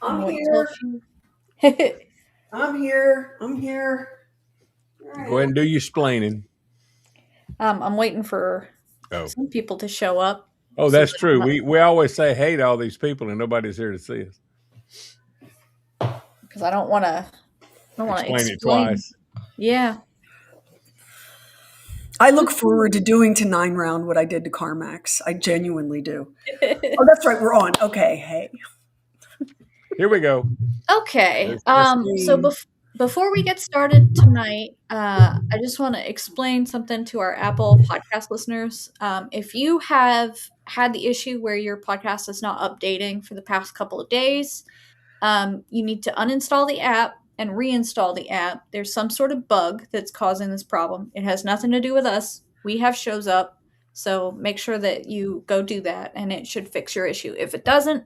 I'm waiting till a here. few. I'm here. I'm here. There I Go ahead am. and do your splaining. I'm waiting for Oh. some people to show up Oh, so that's that I'm true. not, We always say hey to all these people and nobody's here to see us. because I don't want to Explain it explain. twice. Yeah. I look forward to doing to 9 round what I did to Carmax. I genuinely do. Oh, that's right. We're on. Okay. Hey. Here we go. Okay. There's the So screen. before we get started tonight, I just want to explain something to our Apple podcast listeners. If you have had the issue where your podcast is not updating for the past couple of days, you need to uninstall the app and reinstall the app. There's some sort of bug that's causing this problem. It has nothing to do with us. We have shows up, so make sure that you go do that, and it should fix your issue. If it doesn't,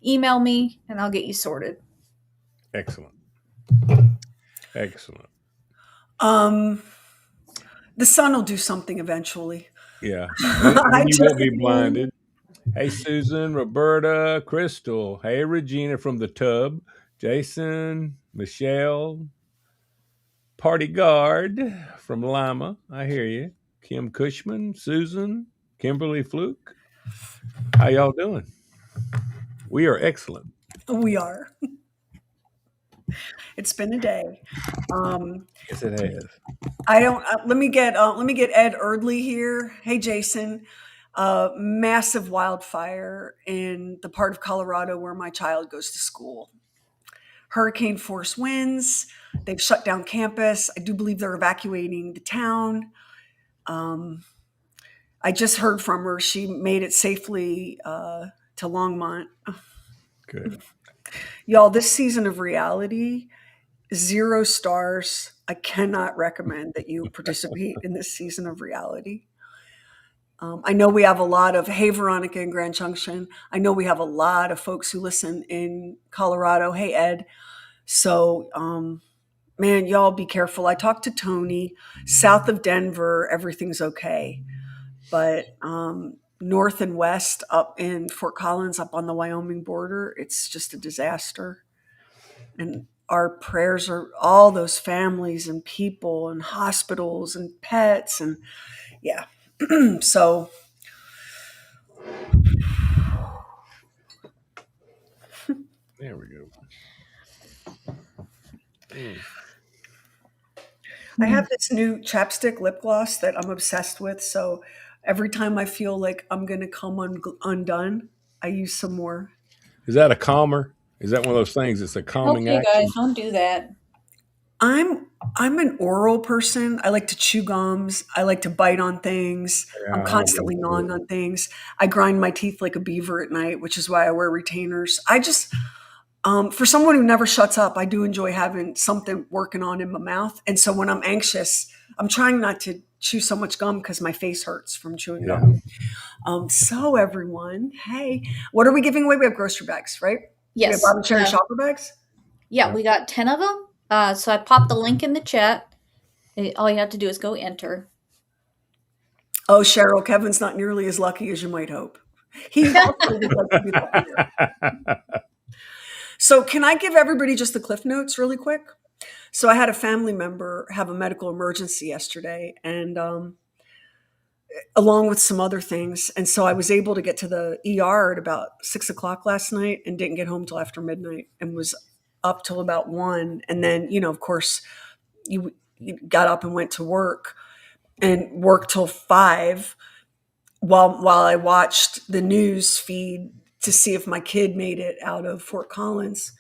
email me and I'll get you sorted. Excellent. Excellent. Um, the sun will do something eventually. Yeah. I Then you just won't be blinded. Hey, Susan, Roberta, Crystal. Hey, Regina from the tub. Jason, Michelle, Party Guard from Lima. I hear you. Kim Cushman, Susan, Kimberly Fluke. How y'all doing? We are excellent. we are. It's been a day. Um, Yes, it has. I don't. Let me get Ed Erdley here. Hey, Jason. Massive wildfire in the part of Colorado where my child goes to school. Hurricane force winds. They've shut down campus. I do believe they're evacuating the town. Um, I just heard from her. She made it safely to Longmont. Good. Y'all, this season of reality, 0 stars. I cannot recommend that you participate in this season of reality. I know we have a lot of, hey, Veronica in Grand Junction. I know we have a lot of folks who listen in Colorado. Hey, Ed. So, man, y'all be careful. I talked to Tony. South of Denver, everything's okay. But north and west, up in Fort Collins, up on the Wyoming border, it's just a disaster. And our prayers are all those families and people and hospitals and pets. And yeah. So There we go. Mm. I have this new chapstick lip gloss that I'm obsessed with. So every time I feel like I'm going to come undone, I use some more. Is that a calmer? Is that one of those things? It's a calming Okay, guys, action. don't do that. I'm I'm an oral person. I like to chew gums. I like to bite on things. Yeah, I'm I don't go constantly for gnawing it. on things. I grind my teeth like a beaver at night, which is why I wear retainers. I just for someone who never shuts up, I do enjoy having something working on in my mouth. And so when I'm anxious, I'm trying not to chew so much gum because my face hurts from chewing Yeah. gum. So everyone, hey, what are we giving away? We have grocery bags, right? We have Yes. Bob and Cherry shopper bags. Yeah, Yeah. we got 10 of them. So I popped the link in the chat. All you have to do is go enter. Oh, Cheryl, Kevin's not nearly as lucky as you might hope. He also would like to be luckier. So, can I give everybody just the cliff notes really quick? So, I had a family member have a medical emergency yesterday, and along with some other things. And so, I was able to get to the ER at about 6 o'clock last night and didn't get home till after midnight and was up till about 1. And then, of course, you got up and went to work and worked till 5 while I watched the news feed to see if my kid made it out of Fort Collins.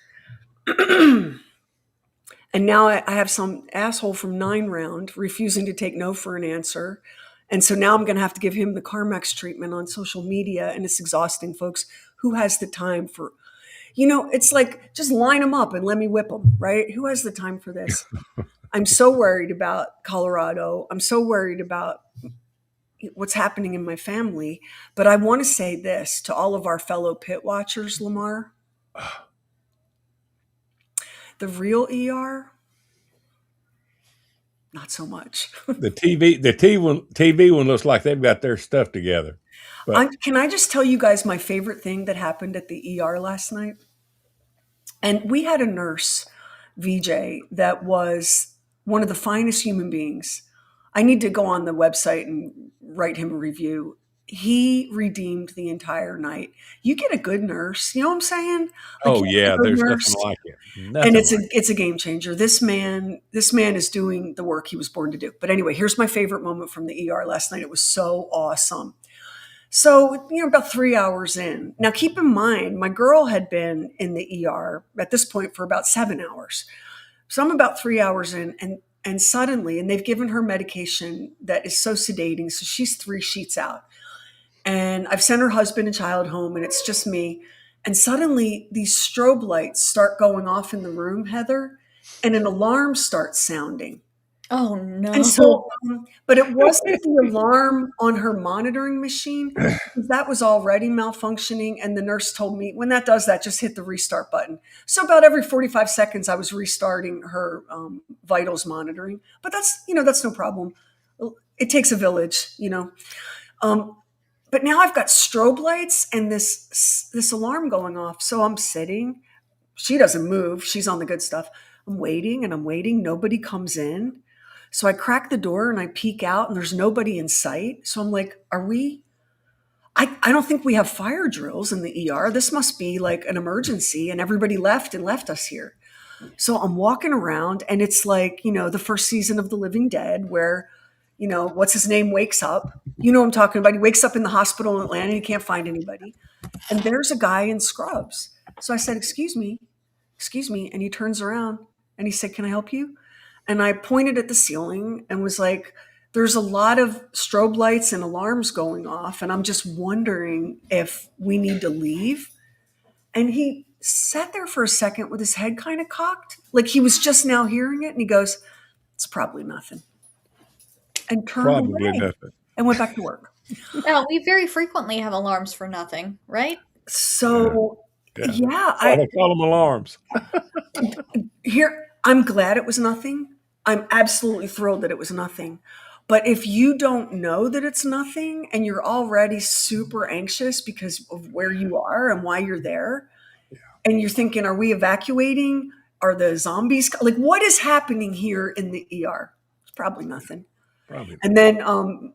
And now I have some asshole from 9 round refusing to take no for an answer. And so now I'm going to have to give him the Carmex treatment on social media. And it's exhausting, folks. Who has the time for, it's like just line them up and let me whip them, right? Who has the time for this? I'm so worried about Colorado. I'm so worried about what's happening in my family. But I want to say this to all of our fellow pit watchers, Lamar. The real ER, not so much. The TV one looks like they've got their stuff together. But Can I just tell you guys my favorite thing that happened at the ER last night? And we had a nurse, VJ, that was one of the finest human beings. I need to go on the website and write him a review. He redeemed the entire night. You get a good nurse, you know what I'm saying? Like Oh you get a yeah, good there's nothing nurse, like it. and Nothing like it's a game changer. This man is doing the work he was born to do. But anyway, here's my favorite moment from the ER last night. It was so awesome. So, about 3 hours in. Now, keep in mind, my girl had been in the ER at this point for about 7 hours. So I'm about 3 hours in, and suddenly, and they've given her medication that is so sedating. So she's 3 sheets out. And I've sent her husband and child home, and it's just me. And suddenly, these strobe lights start going off in the room, Heather, and an alarm starts sounding. Oh And no. so, but it wasn't the alarm on her monitoring machine because that was already malfunctioning. And the nurse told me when that does that, just hit the restart button. So about every 45 seconds, I was restarting her vitals monitoring. But that's no problem. It takes a village. Um, but now I've got strobe lights and this alarm going off. So I'm sitting. She doesn't move. She's on the good stuff. I'm waiting and I'm waiting. Nobody comes in. So I crack the door and I peek out and there's nobody in sight. So I'm like, are we? I don't think we have fire drills in the ER. This must be like an emergency. And everybody left and left us here. So I'm walking around and it's like, the first season of The Living Dead where, what's his name wakes up. You know what I'm talking about. He wakes up in the hospital in Atlanta and he can't find anybody. And there's a guy in scrubs. So I said, excuse me. And he turns around and he said, can I help you? And I pointed at the ceiling and was like, there's a lot of strobe lights and alarms going off. And I'm just wondering if we need to leave. And he sat there for a second with his head kind of cocked, like he was just now hearing it. And he goes, it's probably nothing. And turned probably away nothing. and went back to work. Now, we very frequently have alarms for nothing, right? Yeah. So, Yeah. yeah, That's why they call them alarms. I'm glad it was nothing. I'm absolutely thrilled that it was nothing. But if you don't know that it's nothing and you're already super anxious because of where you are and why you're there, and you're thinking, are we evacuating? Are the zombies? Like, what is happening here in the ER? It's probably nothing. Probably. And then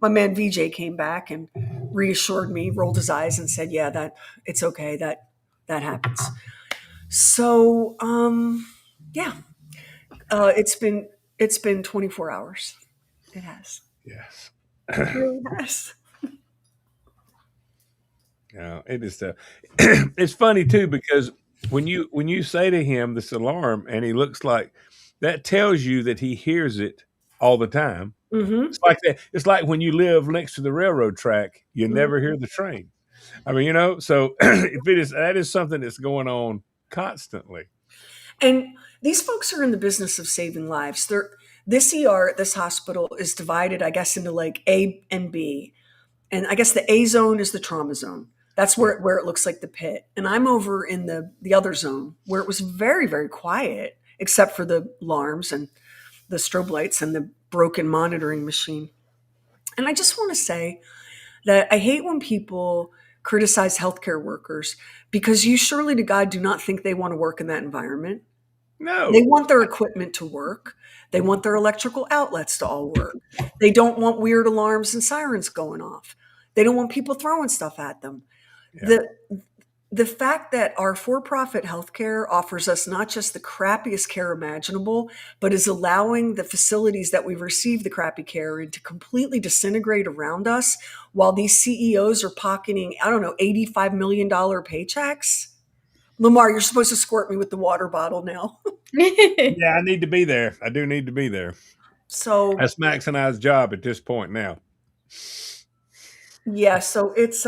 my man VJ came back and reassured me, rolled his eyes, and said, "Yeah, that it's okay. That happens." So, yeah, it's been 24 hours. It has. Yes. It really has. Yeah, it is. It's funny too because when you say to him this alarm and he looks like that tells you that he hears it all the time. Mm-hmm. It's like that. It's like when you live next to the railroad track, you never Mm-hmm. hear the train. I mean, so if that is something that's going on constantly. And these folks are in the business of saving lives. This ER at this hospital is divided, I guess, into like A and B. And I guess the A zone is the trauma zone. That's Yeah, where it looks like the pit. And I'm over in the other zone where it was very, very quiet, except for the alarms and the strobe lights and the broken monitoring machine. And I just want to say that I hate when people criticize healthcare workers because you surely to God do not think they want to work in that environment. They no, want their equipment to work. They want their electrical outlets to all work. They don't want weird alarms and sirens going off. They don't want people throwing stuff at them. yeah, The the fact that our for-profit healthcare offers us not just the crappiest care imaginable, but is allowing the facilities that we receive the crappy care in to completely disintegrate around us while these CEOs are pocketing, I don't know, $85 million paychecks. Lamar, you're supposed to squirt me with the water bottle now. yeah. I need to be there. I do need to be there. So That's Max and I's job at this point now. yeah, so it's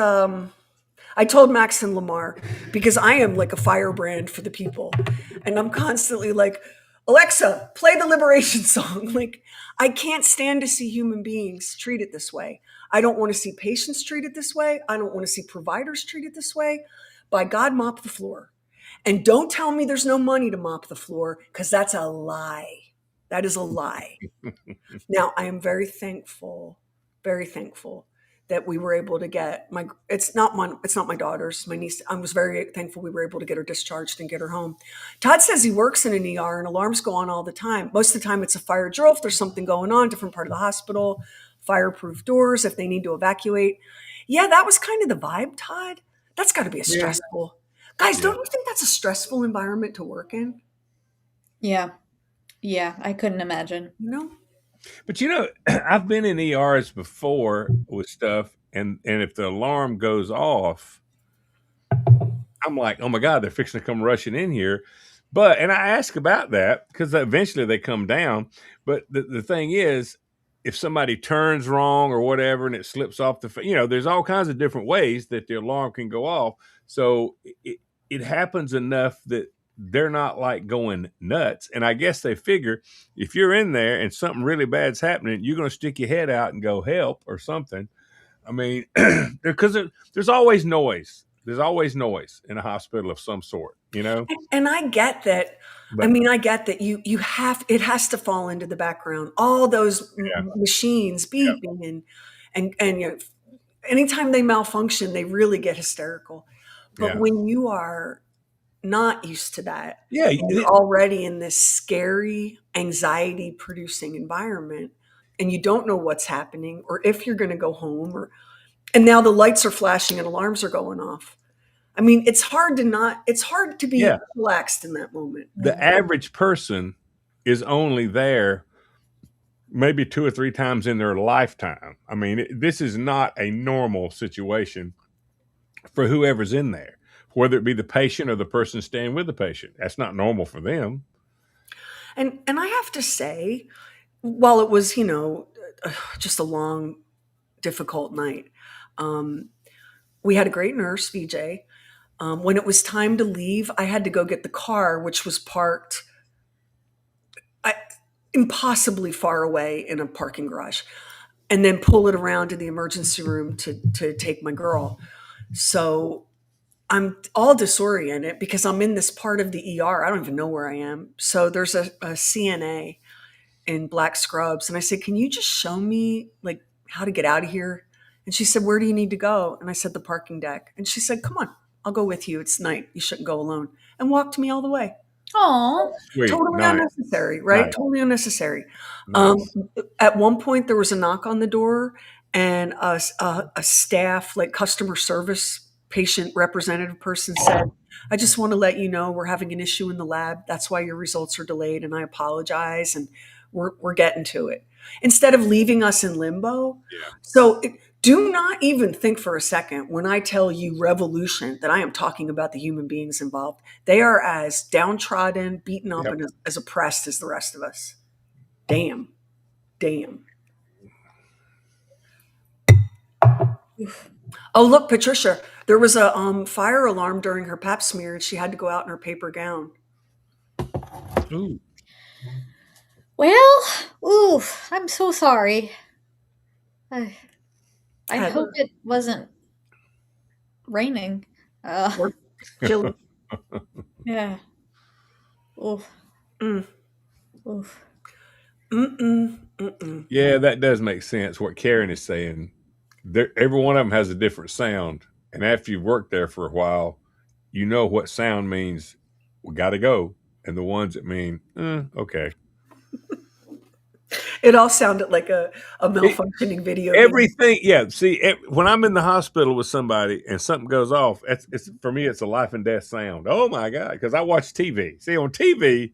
I told Max and Lamar because I am like a firebrand for the people. And I'm constantly like, Alexa, play the liberation song. Like, I can't stand to see human beings treated this way. I don't want to see patients treated this way. I don't want to see providers treated this way. By God, mop the floor. And don't tell me there's no money to mop the floor because that's a lie. That is a lie. Now, I am very thankful that we were able to get my it's not my daughter's, my niece. I was very thankful we were able to get her discharged and get her home. Todd says he works in an ER and alarms go on all the time. Most of the time it's a fire drill if there's something going on, different part of the hospital, fireproof doors if they need to evacuate. Yeah, that was kind of the vibe, Todd. That's got to be a Yeah. stressful. Guys, Yeah. don't you think that's a stressful environment to work in? Yeah. Yeah, I couldn't imagine. You know? But I've been in ERs before with stuff, and if the alarm goes off, I'm like, oh my God, they're fixing to come rushing in here. And I ask about that because eventually they come down. But the thing is, if somebody turns wrong or whatever and it slips off there's all kinds of different ways that the alarm can go off. So it happens enough that they're not like going nuts. And I guess they figure if you're in there and something really bad's happening, you're going to stick your head out and go help or something. I mean, because there's always noise. There's always noise in a hospital of some sort, And I get that. I But mean, I get that you have it has to fall into the background. All those yeah, machines yeah, beeping and anytime they malfunction, they really get hysterical. But yeah, when you are not used to that, yeah. and you're already in this scary, anxiety producing environment, and you don't know what's happening or if you're going to go home, and now the lights are flashing and alarms are going off. I mean, it's hard to Yeah. be relaxed in that moment. The average person is only there maybe 2 or 3 times in their lifetime. I mean, this is not a normal situation for whoever's in there, whether it be the patient or the person staying with the patient. That's not normal for them. And I have to say, while it was, just a long, difficult night, we had a great nurse, VJ. When it was time to leave, I had to go get the car, which was parked I, impossibly far away in a parking garage, and then pull it around to the emergency room to take my girl. So I'm all disoriented because I'm in this part of the ER. I don't even know where I am. So there's a CNA in black scrubs. And I said, can you just show me like how to get out of here? And she said, where do you need to go? And I said, the parking deck. And she said, come on, I'll go with you. It's night. You shouldn't go alone. And walked me all the way. Oh, Sweet. Totally Nice. unnecessary, right? Nice. Totally unnecessary. Nice. At one point, there was a knock on the door, and a staff, like customer service patient representative person said, I just want to let you know we're having an issue in the lab. That's why your results are delayed, and I apologize. And we're getting to it. Instead of leaving us in limbo. Yeah. So do not even think for a second when I tell you revolution that I am talking about the human beings involved. They are as downtrodden, beaten up, Yep. and as oppressed as the rest of us. Damn. Damn. Oh, look, Patricia, there was a fire alarm during her pap smear, and she had to go out in her paper gown. Ooh. well, ooh, I'm so sorry. I, I Had- hope it wasn't raining. Or chilly. Yeah. Oof. Mm. Oof. Mm-mm. Mm-mm. Yeah, that does make sense. What Karen is saying, every one of them has a different sound, and after you've worked there for a while, you know what sound means. We got to go, and the ones that mean okay. It all sounded like a malfunctioning video game. Everything, yeah. See, when I'm in the hospital with somebody and something goes off, it's for me. It's a life and death sound. Oh my God! Because I watch TV. See, on TV,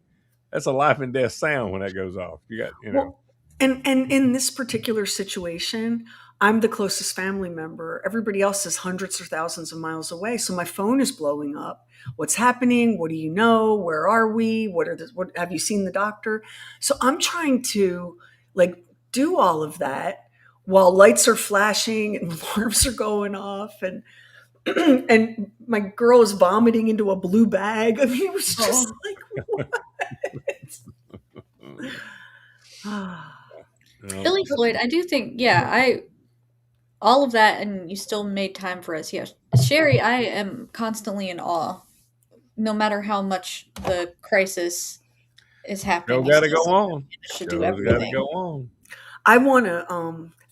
that's a life and death sound when that goes off. You got, Well, and in this particular situation, I'm the closest family member. Everybody else is hundreds or thousands of miles away. So my phone is blowing up. What's happening? What do you know? Where are we? What have you seen the doctor? So I'm trying to like do all of that while lights are flashing and alarms are going off and and my girl is vomiting into a blue bag. I mean, it was just like what? Billy Floyd, I do think, all of that, and you still made time for us. Yeah. Sheri, I am constantly in awe, no matter how much the crisis is happening. Show You got to still go on. should do Show's got to everything. go on. I want to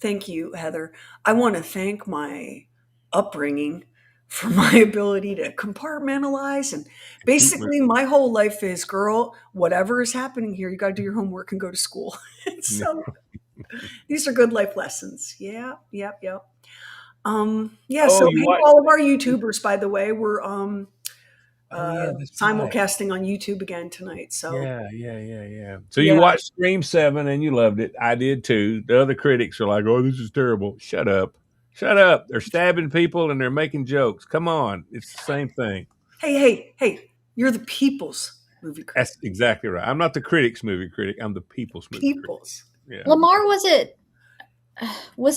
Thank you, Heather. I want to thank my upbringing for my ability to compartmentalize. And Keep moving. basically, my whole life is, girl, whatever is happening here, you got to do your homework and go to school. So these are good life lessons. Yeah, yep, yep. Yeah, Oh, so you hey, watch? all of our YouTubers, by the way, we're Oh yeah, that's right. simulcasting on YouTube again tonight. So Yeah. So you yeah. watched Scream 7 and you loved it. I did too. The other critics are like, "Oh, this is terrible." Shut up. Shut up. They're stabbing people and they're making jokes. Come on. It's the same thing. Hey, you're the people's movie critic. That's exactly right. I'm not the critics movie critic. I'm the people's movie critic. People's. Yeah. Lamar, was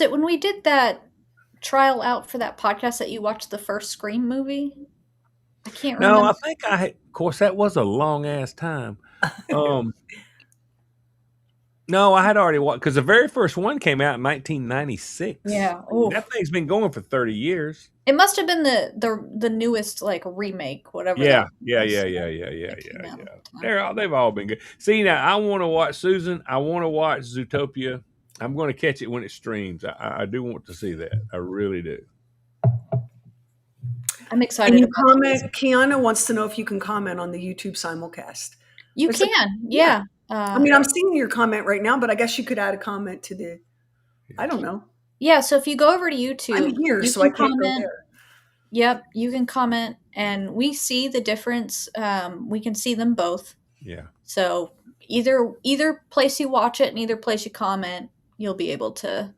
it when we did that trial out for that podcast that you watched the first Scream movie? I can't No, remember. I think of course, that was a long ass time. Um, no, I had already watched because the very first one came out in 1996. Yeah. I mean, Oh, that thing's been going for 30 years. it must have been the newest like remake, whatever that Yeah, yeah, was. yeah, yeah, yeah, yeah, That yeah, came out yeah. at the time. They've all been good. See now, I want to watch Susan. I want to watch Zootopia. I'm going to catch it when it streams. I do want to see that. I really do. I'm Can excited you about it. comment? Kiana wants to know if you can comment on the YouTube simulcast. You There's a, can, yeah. yeah. I mean, I'm seeing your comment right now, but I guess you could add a comment to the, I don't know. Yeah, so if you go over to I'm YouTube, here, you so I can can't go comment. there. Yep, you can comment, and we see the difference. We can see them both. Yeah. So either place you watch it and either place you comment, you'll be able to.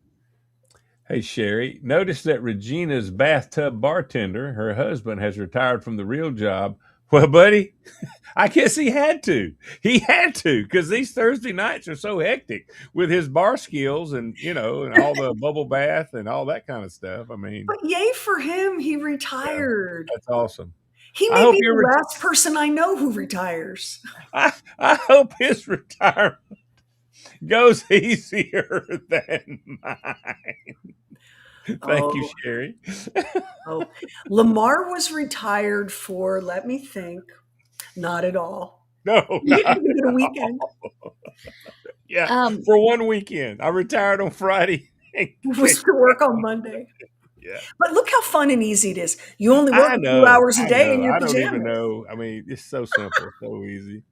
Hey, Sheri, notice that Regina's bathtub bartender, her husband, has retired from the real job. Well, buddy, I guess he had to. He had to because these Thursday nights are so hectic with his bar skills and, and all the bubble bath and all that kind of stuff. I mean, But yay for him, he yeah, retired. that's awesome. He I may hope be your the re- last person I know who retires. I hope his retirement goes easier than mine. Thank you, Oh, Sheri. oh. Lamar was retired for, let me think, not at all. No, He not didn't get a weekend. yeah. Um, For one weekend, I retired on Friday. He was to work on Monday. Yeah, But look how fun and easy it is. You only work I a few know. hours a I day in know. your I don't even pajamas. know. I mean, it's so simple, so easy.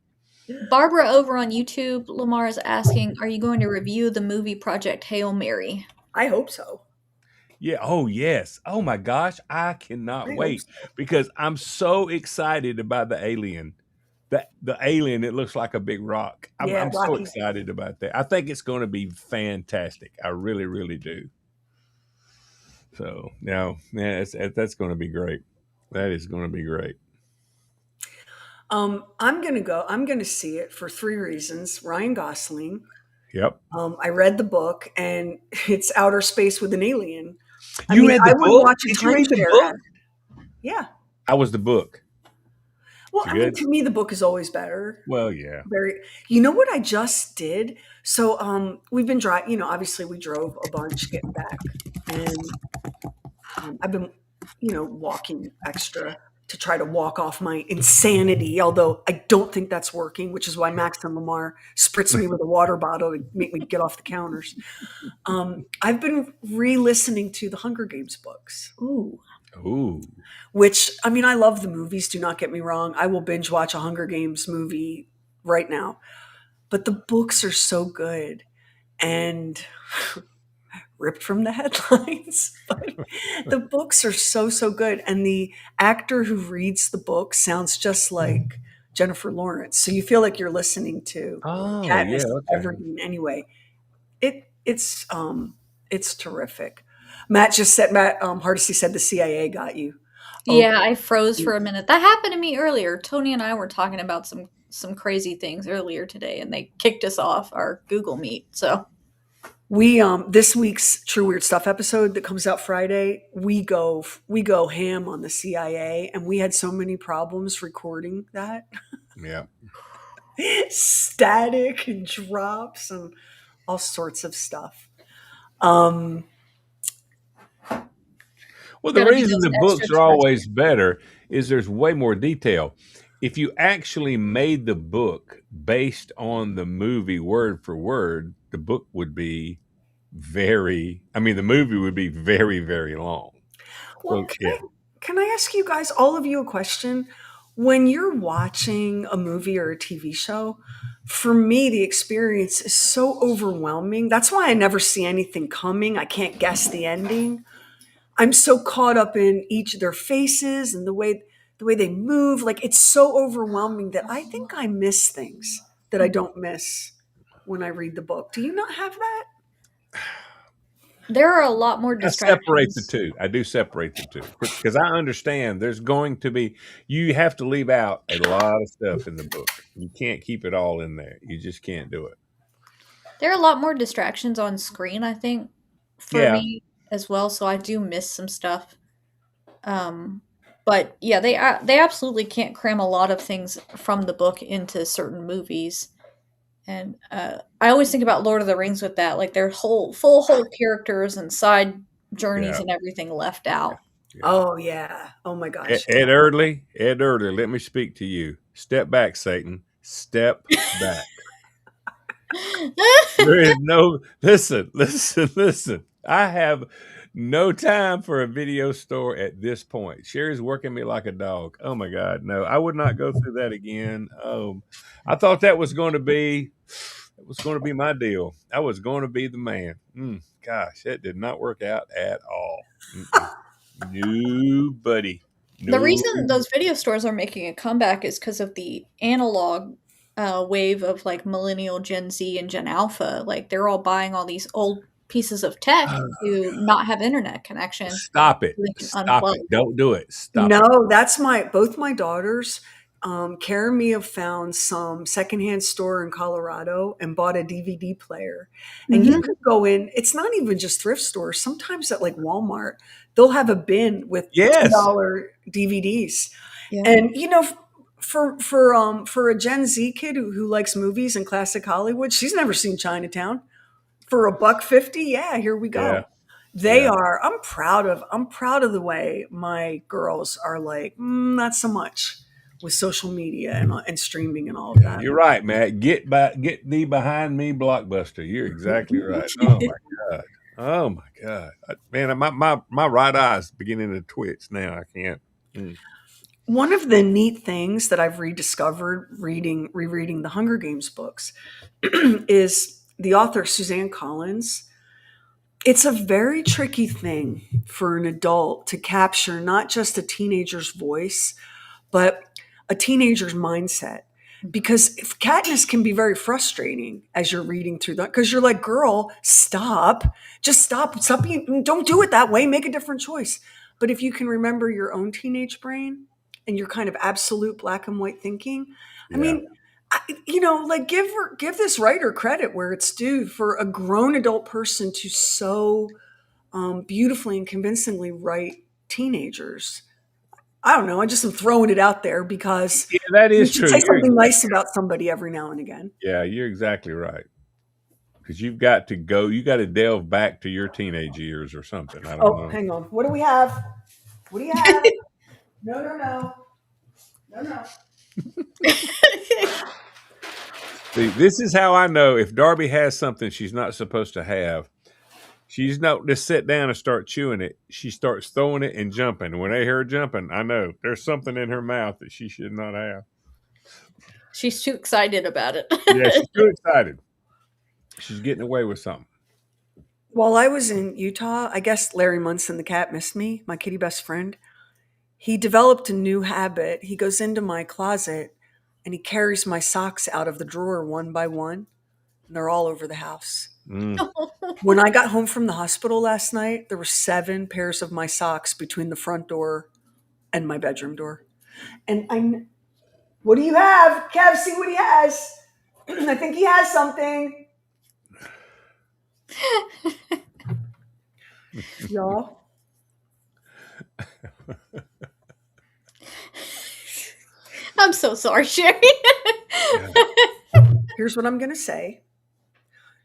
Barbara over on YouTube, Lamar is asking, "Are you going to review the movie Project Hail Mary?" I hope so. Yeah. Oh, yes. Oh my gosh, I cannot I hope wait so. because I'm so excited about the alien. The alien, it looks like a big rock. Yeah, I'm so Rocky. excited about that. I think it's going to be fantastic. I really, really do. So, yeah, that's going to be great. That is going to be great. I'm gonna go. I'm gonna see it for three reasons. Ryan Gosling. Yep. I read the book, and it's outer space with an alien. I You mean, read I the would book? watch a Did you read the timeshare book? ad. Yeah. How was the book? Well, Is it I mean, good? to me, the book is always better. Well, yeah. Very. You know what I just did? So, we've been driving. Obviously, we drove a bunch getting back, and I've been, walking extra to try to walk off my insanity. Although I don't think that's working, which is why Max and Lamar spritz me with a water bottle to make me get off the counters. I've been re-listening to the Hunger Games books. Ooh. Ooh. Which, I mean, I love the movies. Do not get me wrong. I will binge watch a Hunger Games movie right now. But the books are so good and ripped from the headlines. But the books are so, so good. And the actor who reads the book sounds just like Jennifer Lawrence. So you feel like you're listening to Oh, yeah, Katniss okay. Everdeen anyway. It's terrific. Matt Hardesty said the CIA got you. Oh, Yeah, I froze for a minute. That happened to me earlier. Tony and I were talking about some crazy things earlier today, and they kicked us off our Google Meet. So we this week's True Weird Stuff episode that comes out Friday, we go ham on the CIA, and we had so many problems recording that. Yeah. Static and drops and all sorts of stuff. Um Well, the gotta do reason those the extra books are special. always better is there's way more detail. If you actually made the book based on the movie word for word, the book would be the movie would be very, very long. Well, So yeah. can I ask you guys, all of you, a question? When you're watching a movie or a TV show, for me, the experience is so overwhelming. That's why I never see anything coming. I can't guess the ending. I'm so caught up in each of their faces and the way they move. Like it's so overwhelming that I think I miss things that I don't miss when I read the book. Do you not have that? There are a lot more I separate the distractions. two. I do separate the two because I understand there's going to be, you have to leave out a lot of stuff in the book. You can't keep it all in there. You just can't do it. There are a lot more distractions on screen, I think, for Yeah. me as well. So I do miss some stuff. Um, but yeah, they absolutely can't cram a lot of things from the book into certain movies. And I always think about Lord of the Rings with that, like their whole characters and side journeys Yeah. and everything left out. Yeah. Oh yeah. Oh my gosh. Ed Erdley, let me speak to you. Step back, Satan. Step back. There is no, listen. I have no time for a video store at this point. Sherry's working me like a dog. Oh my God, no, I would not go through that again. I thought that was going to be, my deal. I was going to be the man. Gosh, that did not work out at all. Mm-mm. No, buddy. The No. reason those video stores are making a comeback is because of the analog wave of like millennial Gen Z and Gen Alpha. Like they're all buying all these old pieces of tech to not have internet connection Stop it. so they can Stop unplug. it. Don't do it. Stop it. No, that's both my daughters. Kara and Mia found some secondhand store in Colorado and bought a DVD player. And you Mhm. could go in, it's not even just thrift stores. Sometimes at like Walmart, they'll have a bin with Yes. $2 DVDs. Yeah. And for a Gen Z kid who likes movies and classic Hollywood, she's never seen Chinatown. For $1.50, yeah, here we Yeah. go. They Yeah. are. I'm proud of the way my girls are like, not so much with social media and streaming and all of Yeah. that. You're right, Matt. Get thee behind me, Blockbuster. You're exactly right. Oh my God. Oh my God. Man, my right eye's beginning to twitch now. I can't. Mm. One of the neat things that I've rediscovered rereading the Hunger Games books is the author Suzanne Collins. It's a very tricky thing for an adult to capture not just a teenager's voice, but a teenager's mindset. Because if Katniss can be very frustrating as you're reading through that, because you're like, girl, stop. Just stop don't do it that way. Make a different choice. But if you can remember your own teenage brain and your kind of absolute black and white thinking, I Yeah. mean, like give this writer credit where it's due for a grown adult person to so beautifully and convincingly write teenagers. I don't know. I just am throwing it out there because Yeah, that you is should true. say something nice about somebody every now and again. Yeah, you're exactly right. Because you've got to go, you got to delve back to your teenage years or something. I don't Oh, know. hang on. What do we have? What do you have? No, no, no. No, no. See, this is how I know if Darby has something she's not supposed to have. She's not just sit down and start chewing it. She starts throwing it and jumping. When I hear her jumping, I know there's something in her mouth that she should not have. She's too excited about it. Yeah, she's too excited. She's getting away with something. While I was in Utah, I guess Larry Munson, the cat, missed me, my kitty best friend. He developed a new habit. He goes into my closet and he carries my socks out of the drawer one by one, and they're all over the house. Mm. When I got home from the hospital last night, there were 7 pairs of my socks between the front door and my bedroom door. And what do you have? Kev, see what he has. I think he has something. Y'all. I'm so sorry, Sheri. Here's what I'm going to say.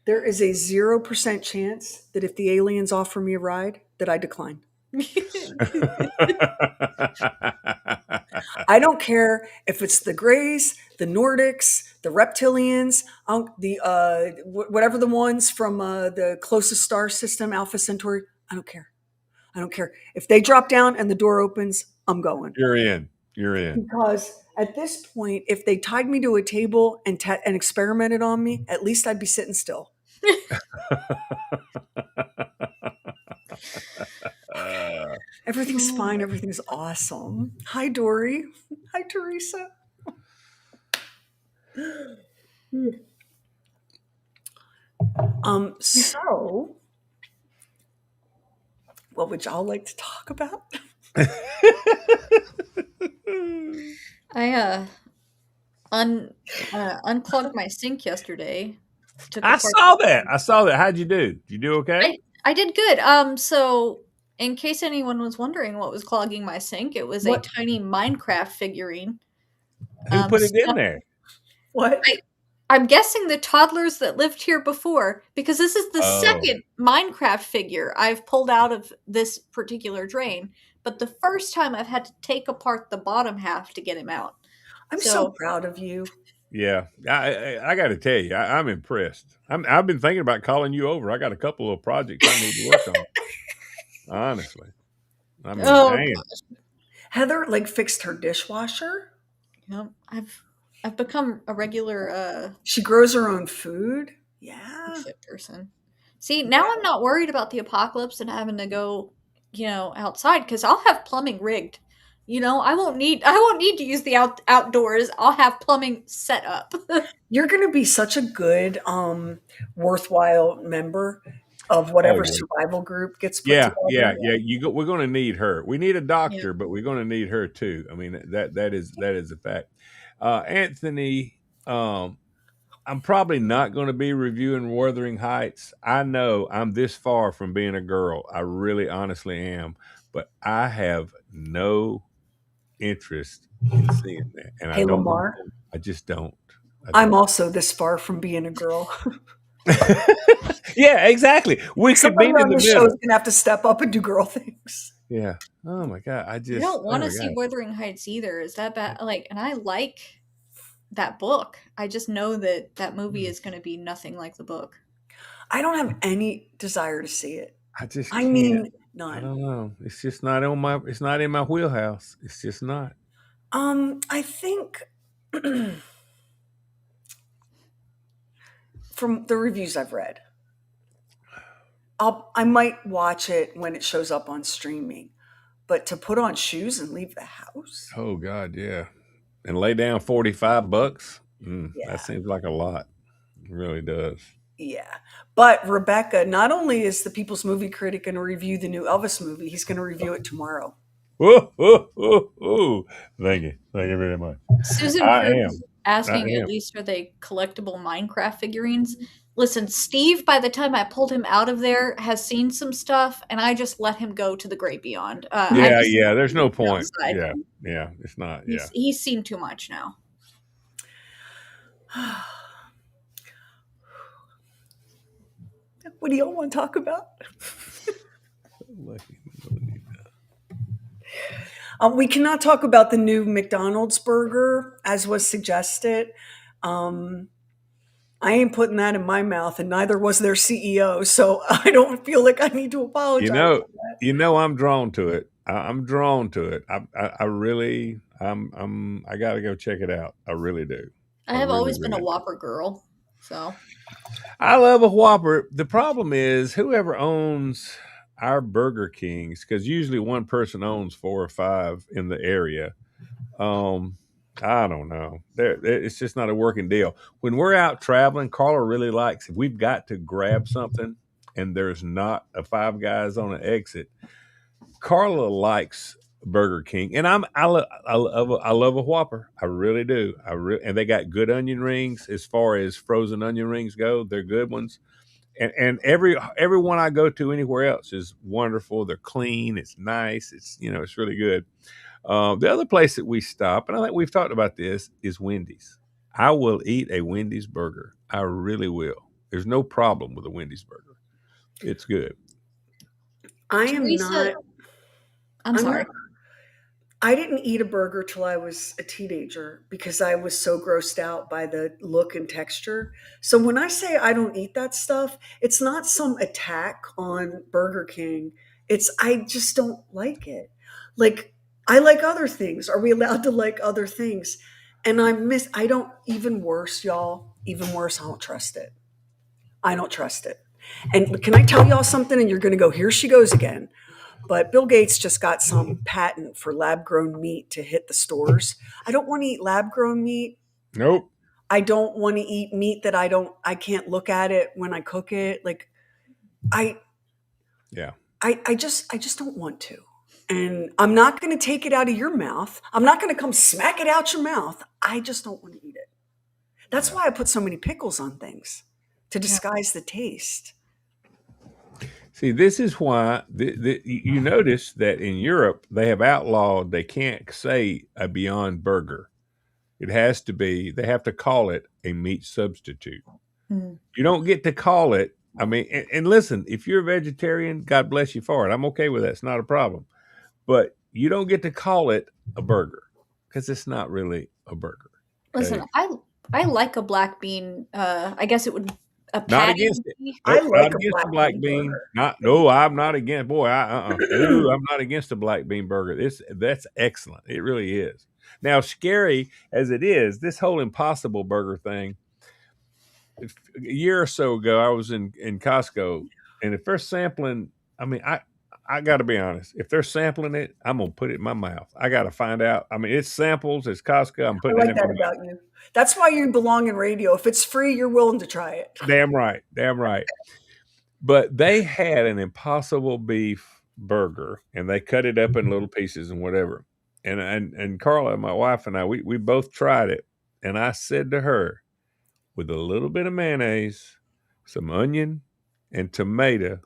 There is a 0% chance that if the aliens offer me a ride, that I decline. I don't care if it's the Greys, the Nordics, the Reptilians, whatever the ones from the closest star system, Alpha Centauri. I don't care. I don't care if they drop down and the door opens. I'm going. You're in. You're in. Because at this point, if they tied me to a table and experimented on me, at least I'd be sitting still. Everything's fine. Everything's awesome. Hi, Dory. Hi, Teresa. So what would y'all like to talk about? I unclogged my sink yesterday. Took I apart. saw that. I saw that. How'd you do? Did you do okay? I did good. So in case anyone was wondering what was clogging my sink, it was a What? tiny Minecraft figurine. Who put it in Stuck. there? What? I'm guessing the toddlers that lived here before, because this is the Oh, second Minecraft figure I've pulled out of this particular drain, but the first time I've had to take apart the bottom half to get him out. I'm so So, proud of you. yeah. I got to tell you, I'm impressed. I've been thinking about calling you over. I got a couple of projects I need to work on. Honestly, I mean, oh, damn. Heather like fixed her dishwasher. I've become a regular She grows her own food. Yeah. shit person. See, now I'm not worried about the apocalypse and having to go, outside because I'll have plumbing rigged. I won't need to use the outdoors. I'll have plumbing set up. You're going to be such a good, worthwhile member of Oh whatever yeah. survival group gets put Yeah, together. yeah, yeah. We're going to need her. We need a Yeah. doctor, but we're going to need her too. I mean, that is a fact. Anthony, I'm probably not going to be reviewing Wuthering Heights. I know I'm this far from being a girl. I really, honestly am, but I have no interest in seeing that, and I Hey, don't. Lamar, I just don't. I I'm don't. also this far from being a girl. Yeah, exactly. We could Somebody meet in on the this show is middle. going to have to step up and do girl things. Yeah. Oh my god. I don't Oh want to my see god. Wuthering Heights either. Is that bad? Like, and I like that book. I just know that that movie is going to be nothing like the book. I don't have any desire to see it. I just I can't. mean, I none. don't know. It's just not on my. It's not in my wheelhouse. It's just not. I think from the reviews I've read, I might watch it when it shows up on streaming, but to put on shoes and leave the house, Oh God, yeah. And lay down $45. That yeah, seems like a lot. It really does. yeah. But Rebecca, not only is the People's Movie Critic going to review the new Elvis movie, he's going to review it tomorrow. Ooh, ooh, ooh, ooh. Thank you. Thank you very much. Susan I Cribs am. I asking at am. least are they collectible Minecraft figurines. Listen, Steve, by the time I pulled him out of there, has seen some stuff, and I just let him go to the great beyond. I Yeah, just yeah. There's no him point. outside. Yeah, yeah. It's not. Yeah. He's seen too much now. What do y'all want to talk about? We cannot talk about the new McDonald's burger as was suggested. Um, I ain't putting that in my mouth, and neither was their CEO. So I don't feel like I need to You apologize know, for that. I'm drawn to it. I'm drawn to it. I really, I got to go check it out. I really do. I I have really, always been a really do. Whopper girl, so I love a Whopper. The problem is whoever owns our Burger Kings, because usually one person owns 4 or 5 in the area. Um, I don't know. It's just not a working deal. When we're out traveling, Carla really likes if we've got to grab something and there's not a Five Guys on an exit. Carla likes Burger King, and I love a Whopper. I really do. And they got good onion rings as far as frozen onion rings go. They're good ones. And every one I go to anywhere else is wonderful. They're clean. It's nice. It's really good. The other place that we stop, and I think we've talked about this, is Wendy's. I will eat a Wendy's burger. I really will. There's no problem with a Wendy's burger. It's good. I am Teresa, not. I'm I'm not. sorry. I didn't eat a burger till I was a teenager because I was so grossed out by the look and texture. So when I say I don't eat that stuff, it's not some attack on Burger King. It's I just don't like it. Like I like other things. Are we allowed to like other things? And I don't even worse, y'all, even worse, I don't trust it. I don't trust it. And can I tell y'all something? And you're going to go, here she goes again. But Bill Gates just got some patent for lab grown meat to hit the stores. I don't want to eat lab grown meat. Nope. I don't want to eat meat that I can't look at it when I cook it. Like I, Yeah. I just don't want to. And I'm not going to take it out of your mouth. I'm not going to come smack it out your mouth. I just don't want to eat it. That's Yeah. why I put so many pickles on things to Yeah. disguise the taste. See, this is why you notice that in Europe they have outlawed. They can't say a Beyond Burger. It has to be. They have to call it a meat substitute. Mm. You don't get to call it. I mean, and listen, if you're a vegetarian, God bless you for it. I'm okay with that. It's not a problem. But you don't get to call it a burger because it's not really a burger. Listen, Okay, I like a black bean. I guess it would a not patty against would it. be. I Nope, not like a against the black black bean bean. burger. Not no, I'm not against. Boy, no, I'm not against the black bean burger. That's excellent. It really is. Now, scary as it is, this whole Impossible Burger thing. A year or so ago, I was in Costco, and if they're sampling, I mean, I got to be honest. If they're sampling it, I'm gonna put it in my mouth. I got to find out. I mean, it's samples. It's Costco. I'm I putting it like in my that mouth. about you. That's why you belong in radio. If it's free, you're willing to try it. Damn right. Damn right. But they had an Impossible Beef burger, and they cut it up in little pieces and whatever. And Carla, my wife, and I, we both tried it, and I said to her, with a little bit of mayonnaise, some onion, and tomato,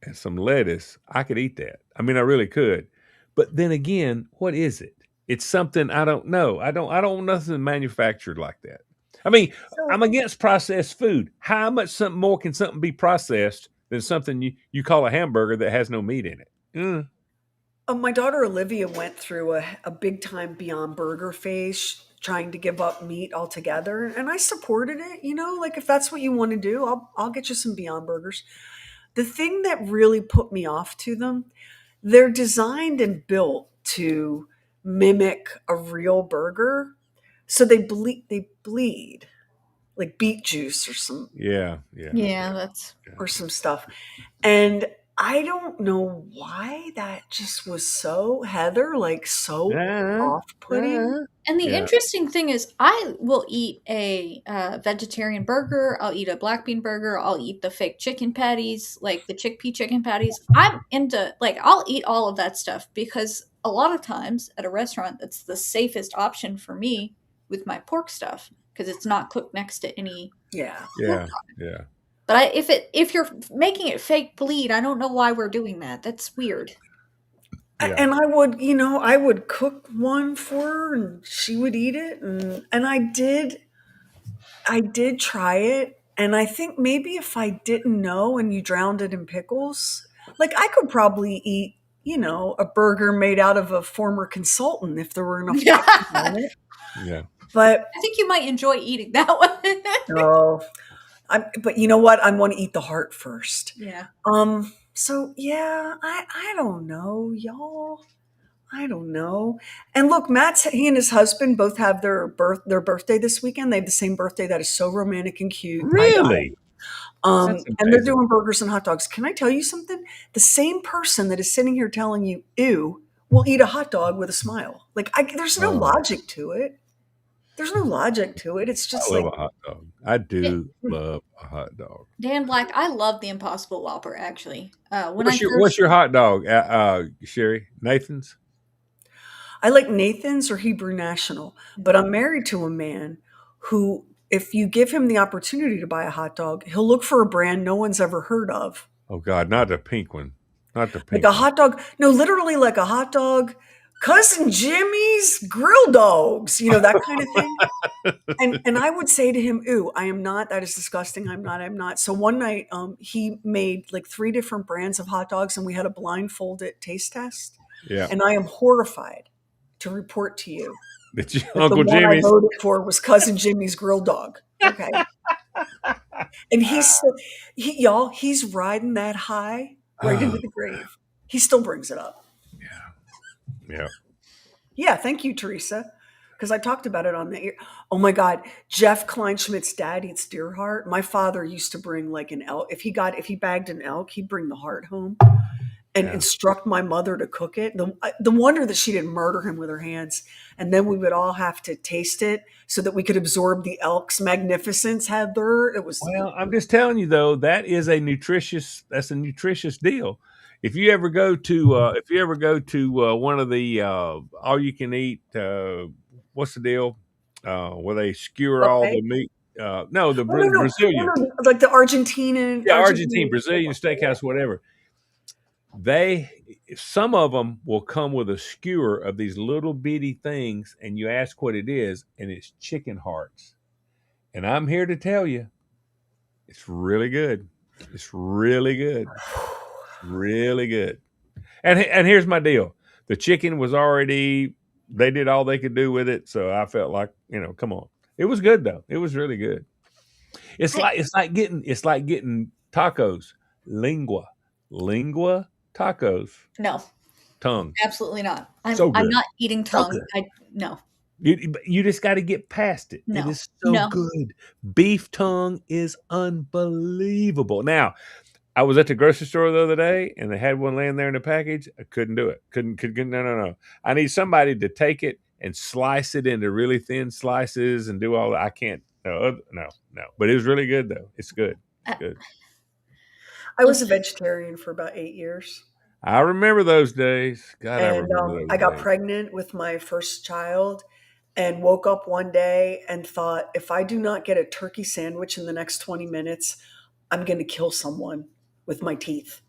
and some lettuce, I could eat that. I mean, I really could. But then again, what is it? It's something I don't know. I don't want nothing manufactured like that. I mean, I'm So, against processed food. How much something more can something be processed than something you call a hamburger that has no meat in it? my daughter Olivia went through a big time Beyond Burger phase, trying to give up meat altogether, and I supported it. Like if that's what you want to do, I'll get you some Beyond Burgers. The thing that really put me off to them, they're designed and built to mimic a real burger, so they bleed like beet juice Yeah, yeah, Yeah, that's yeah. or some stuff. And I don't know why that just was so Heather, like so Uh, off-putting. uh, and the yeah. interesting thing is, I will eat a vegetarian burger. I'll eat a black bean burger. I'll eat the fake chicken patties, like the chickpea chicken patties. I'm into like I'll eat all of that stuff because a lot of times at a restaurant, that's the safest option for me with my pork stuff because it's not cooked next to any Yeah. pork. Yeah, yeah, But if you're making it fake bleed, I don't know why we're doing that. That's weird. yeah. And I would cook one for her and she would eat it, and I did try it, and I think maybe if I didn't know and you drowned it in pickles, like I could probably eat, a burger made out of a former consultant if there were enough pickles on I it. Yeah. But think you might enjoy eating that one. oh, but you know what? I want to eat the heart first. Yeah. So yeah, I don't know, y'all. I don't know. And look, he and his husband both have their birthday this weekend. They have the same birthday. That is so romantic and cute. I Really? That's and they're amazing. doing burgers and hot dogs. Can I tell you something? The same person that is sitting here telling you "ew" will eat a hot dog with a smile. Like there's no Oh, logic to it. There's no logic to it. It's I just love like a hot dog. I do love a hot dog. Dan Black, I love the Impossible Whopper. Actually, when I What's first your hot dog, Sherry? Nathan's? I like Nathan's or Hebrew National, but I'm married to a man who, if you give him the opportunity to buy a hot dog, he'll look for a brand no one's ever heard of. Oh God, not the pink one. Not the Like a pink one. hot dog, no, literally like a hot dog, Cousin Jimmy's grill dogs, that kind of thing. And I would say to him, "Ooh, I am not. That is disgusting. I'm not." So one night, he made like three different brands of hot dogs, and we had a blindfolded taste test. Yeah. And I am horrified. to report to you That that the Uncle one I Jimmy's. voted for was Cousin Jimmy's grill dog. Okay. And y'all, he's riding that high right into the grave. He still brings it up. Yeah. Yeah, thank you, Teresa. Because I talked about it on the air. Oh my God, Jeff Kleinschmidt's dad eats deer heart. My father used to bring like an elk. If he bagged an elk, he'd bring the heart home and Yeah. instruct my mother to cook it. The wonder that she didn't murder him with her hands. And then we would all have to taste it so that we could absorb the elk's magnificence, Heather. It was Well, I'm just telling you though, that's a nutritious deal. If you ever go to one of the all you can eat, what's the deal? Where they skewer all buffet. the meat. No, the Oh no, no, oh Brazilian. no, like the Argentinian, Yeah, Argentine, Argentinian. Brazilian steakhouse, whatever. They Some of them will come with a skewer of these little bitty things, and you ask what it is, and it's chicken hearts. And I'm here to tell you, it's really good. It's really good. It's really good. And here's my deal: the chicken was already. They did all they could do with it, so I felt like come on. It was good though. It was really good. I, It's like getting tacos, lingua tacos, no, tongue. absolutely not. I'm So I'm good, not eating so tongue. good. No, You just got to get past it. It no, is so no. good. Beef tongue is unbelievable. Now, I was at the grocery store the other day, and they had one laying there in the package. I couldn't do it. Couldn't. No, no, no. I need somebody to take it and slice it into really thin slices and do all that. I can't. No, no, no. But it was really good though. It's good. It's Uh, good. I was a listen, vegetarian for about 8 years. I remember those days. God, I And remember I those got days. pregnant with my first child and woke up one day and thought, if I do not get a turkey sandwich in the next 20 minutes, I'm going to kill someone with my teeth.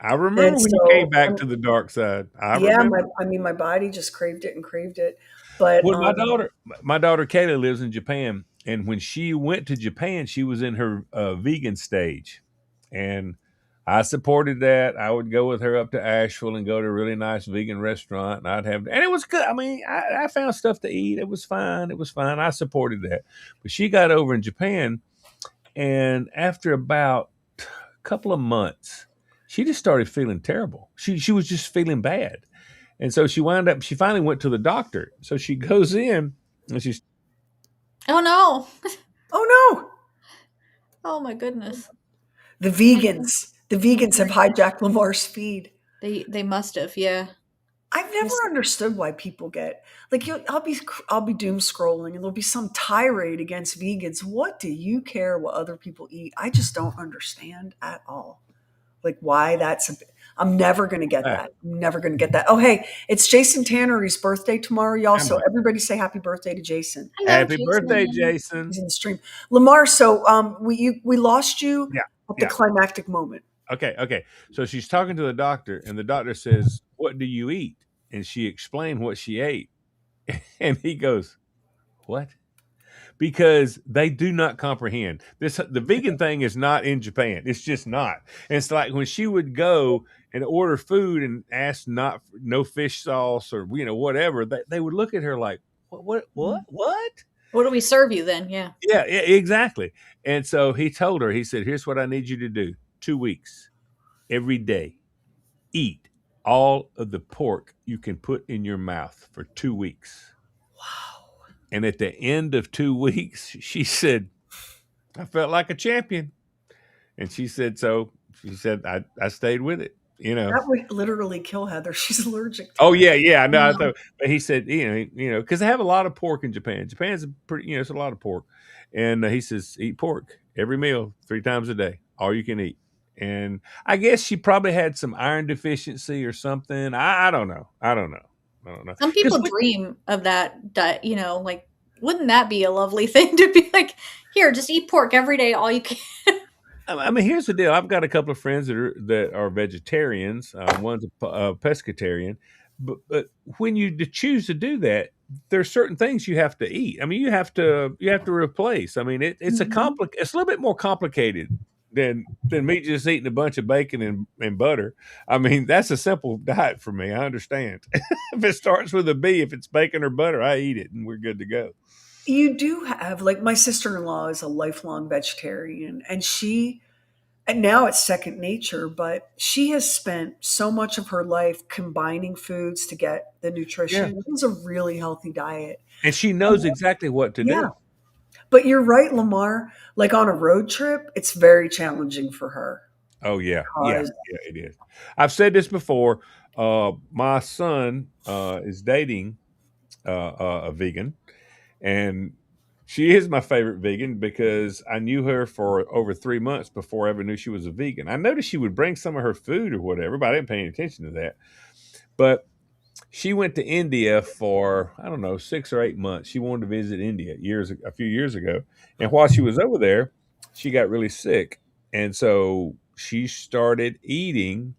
I remember And when you came so, back to the dark side. I yeah, remember. I mean, my body just craved it and craved it. But When my daughter Kayla lives in Japan, and when she went to Japan, she was in her vegan stage, and I supported that. I would go with her up to Asheville and go to a really nice vegan restaurant, and and it was good. I mean, I found stuff to eat. It was fine. It was fine. I supported that. But she got over in Japan, and after about a couple of months, she just started feeling terrible. She was just feeling bad. And so she finally went to the doctor. So she goes in and she's, oh no! oh no, Oh my goodness! the vegans have hijacked Lamar's feed. They must have. Yeah. I've never Yes. understood why people get like I'll be doom scrolling and there'll be some tirade against vegans. What do you care what other people eat? I just don't understand at all. Like why I'm never going to get ah, that. I'm never going to get that. Oh hey, it's Jason Tannery's birthday tomorrow, y'all. am So I? everybody say happy birthday to Jason. Hello, Happy birthday, Jason. Jason. He's in the stream. Lamar, so we lost you Yeah. at the Yeah. climactic moment. Okay. Okay. So she's talking to the doctor, and the doctor says, "What do you eat?" And she explained what she ate. And he goes, "What?" Because they do not comprehend this. The vegan thing is not in Japan. It's just not. And it's like when she would go and order food and ask not no fish sauce or whatever, they would look at her like, what? What do we serve you then? Yeah. Yeah, exactly. And so he told her, he said, "Here's what I need you to do: 2 weeks, every day, eat all of the pork you can put in your mouth for 2 weeks." And at the end of 2 weeks, she said, "I felt like a champion." And she said, I stayed with it, you know. That would literally kill Heather. She's allergic to Oh it. yeah, yeah, I know. I No. thought, but he said, because they have a lot of pork in Japan. Japan's a pretty, it's a lot of pork, and he says, eat pork every meal, 3 times a day, all you can eat. And I guess she probably had some iron deficiency or something. I don't know. I don't know. I don't know. Some Because people dream of that diet, like, wouldn't that be a lovely thing to be like, here, just eat pork every day, all you can. I mean, here's the deal. I've got a couple of friends that are vegetarians. One's a pescatarian, but when you choose to do that, there's certain things you have to eat. I mean, you have to replace. I mean, it's Mhm. it's a little bit more complicated than me just eating a bunch of bacon and butter. I mean, that's a simple diet for me. I understand. If it starts with a B, if it's bacon or butter, I eat it and we're good to go. You do have, like, my sister-in-law is a lifelong vegetarian, and now it's second nature, but she has spent so much of her life combining foods to get the Yeah. nutrition. It was a really healthy diet. And she knows exactly what to Yeah. do. But you're right, Lamar. Like on a road trip, it's very challenging for her Oh yeah, yeah, because yeah. It is. I've said this before. My son is dating a vegan, and she is my favorite vegan because I knew her for over 3 months before I ever knew she was a vegan. I noticed she would bring some of her food or whatever, but I didn't pay any attention to that. But she went to India for, I don't know, 6 or 8 months. She wanted to visit India a few years ago, and while she was over there, she got really sick, and so she started eating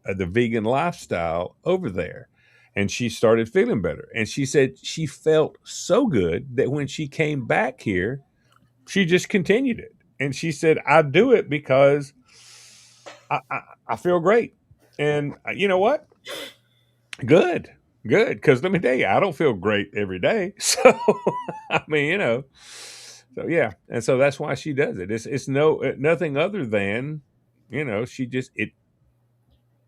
the vegan lifestyle over there, and she started feeling better. And she said she felt so good that when she came back here, she just continued it. And she said, "I do it because I feel great." And you know what? Good, good. Because let me tell you, I don't feel great every day. So, I mean, so yeah, and so that's why she does it. It's nothing other than, she just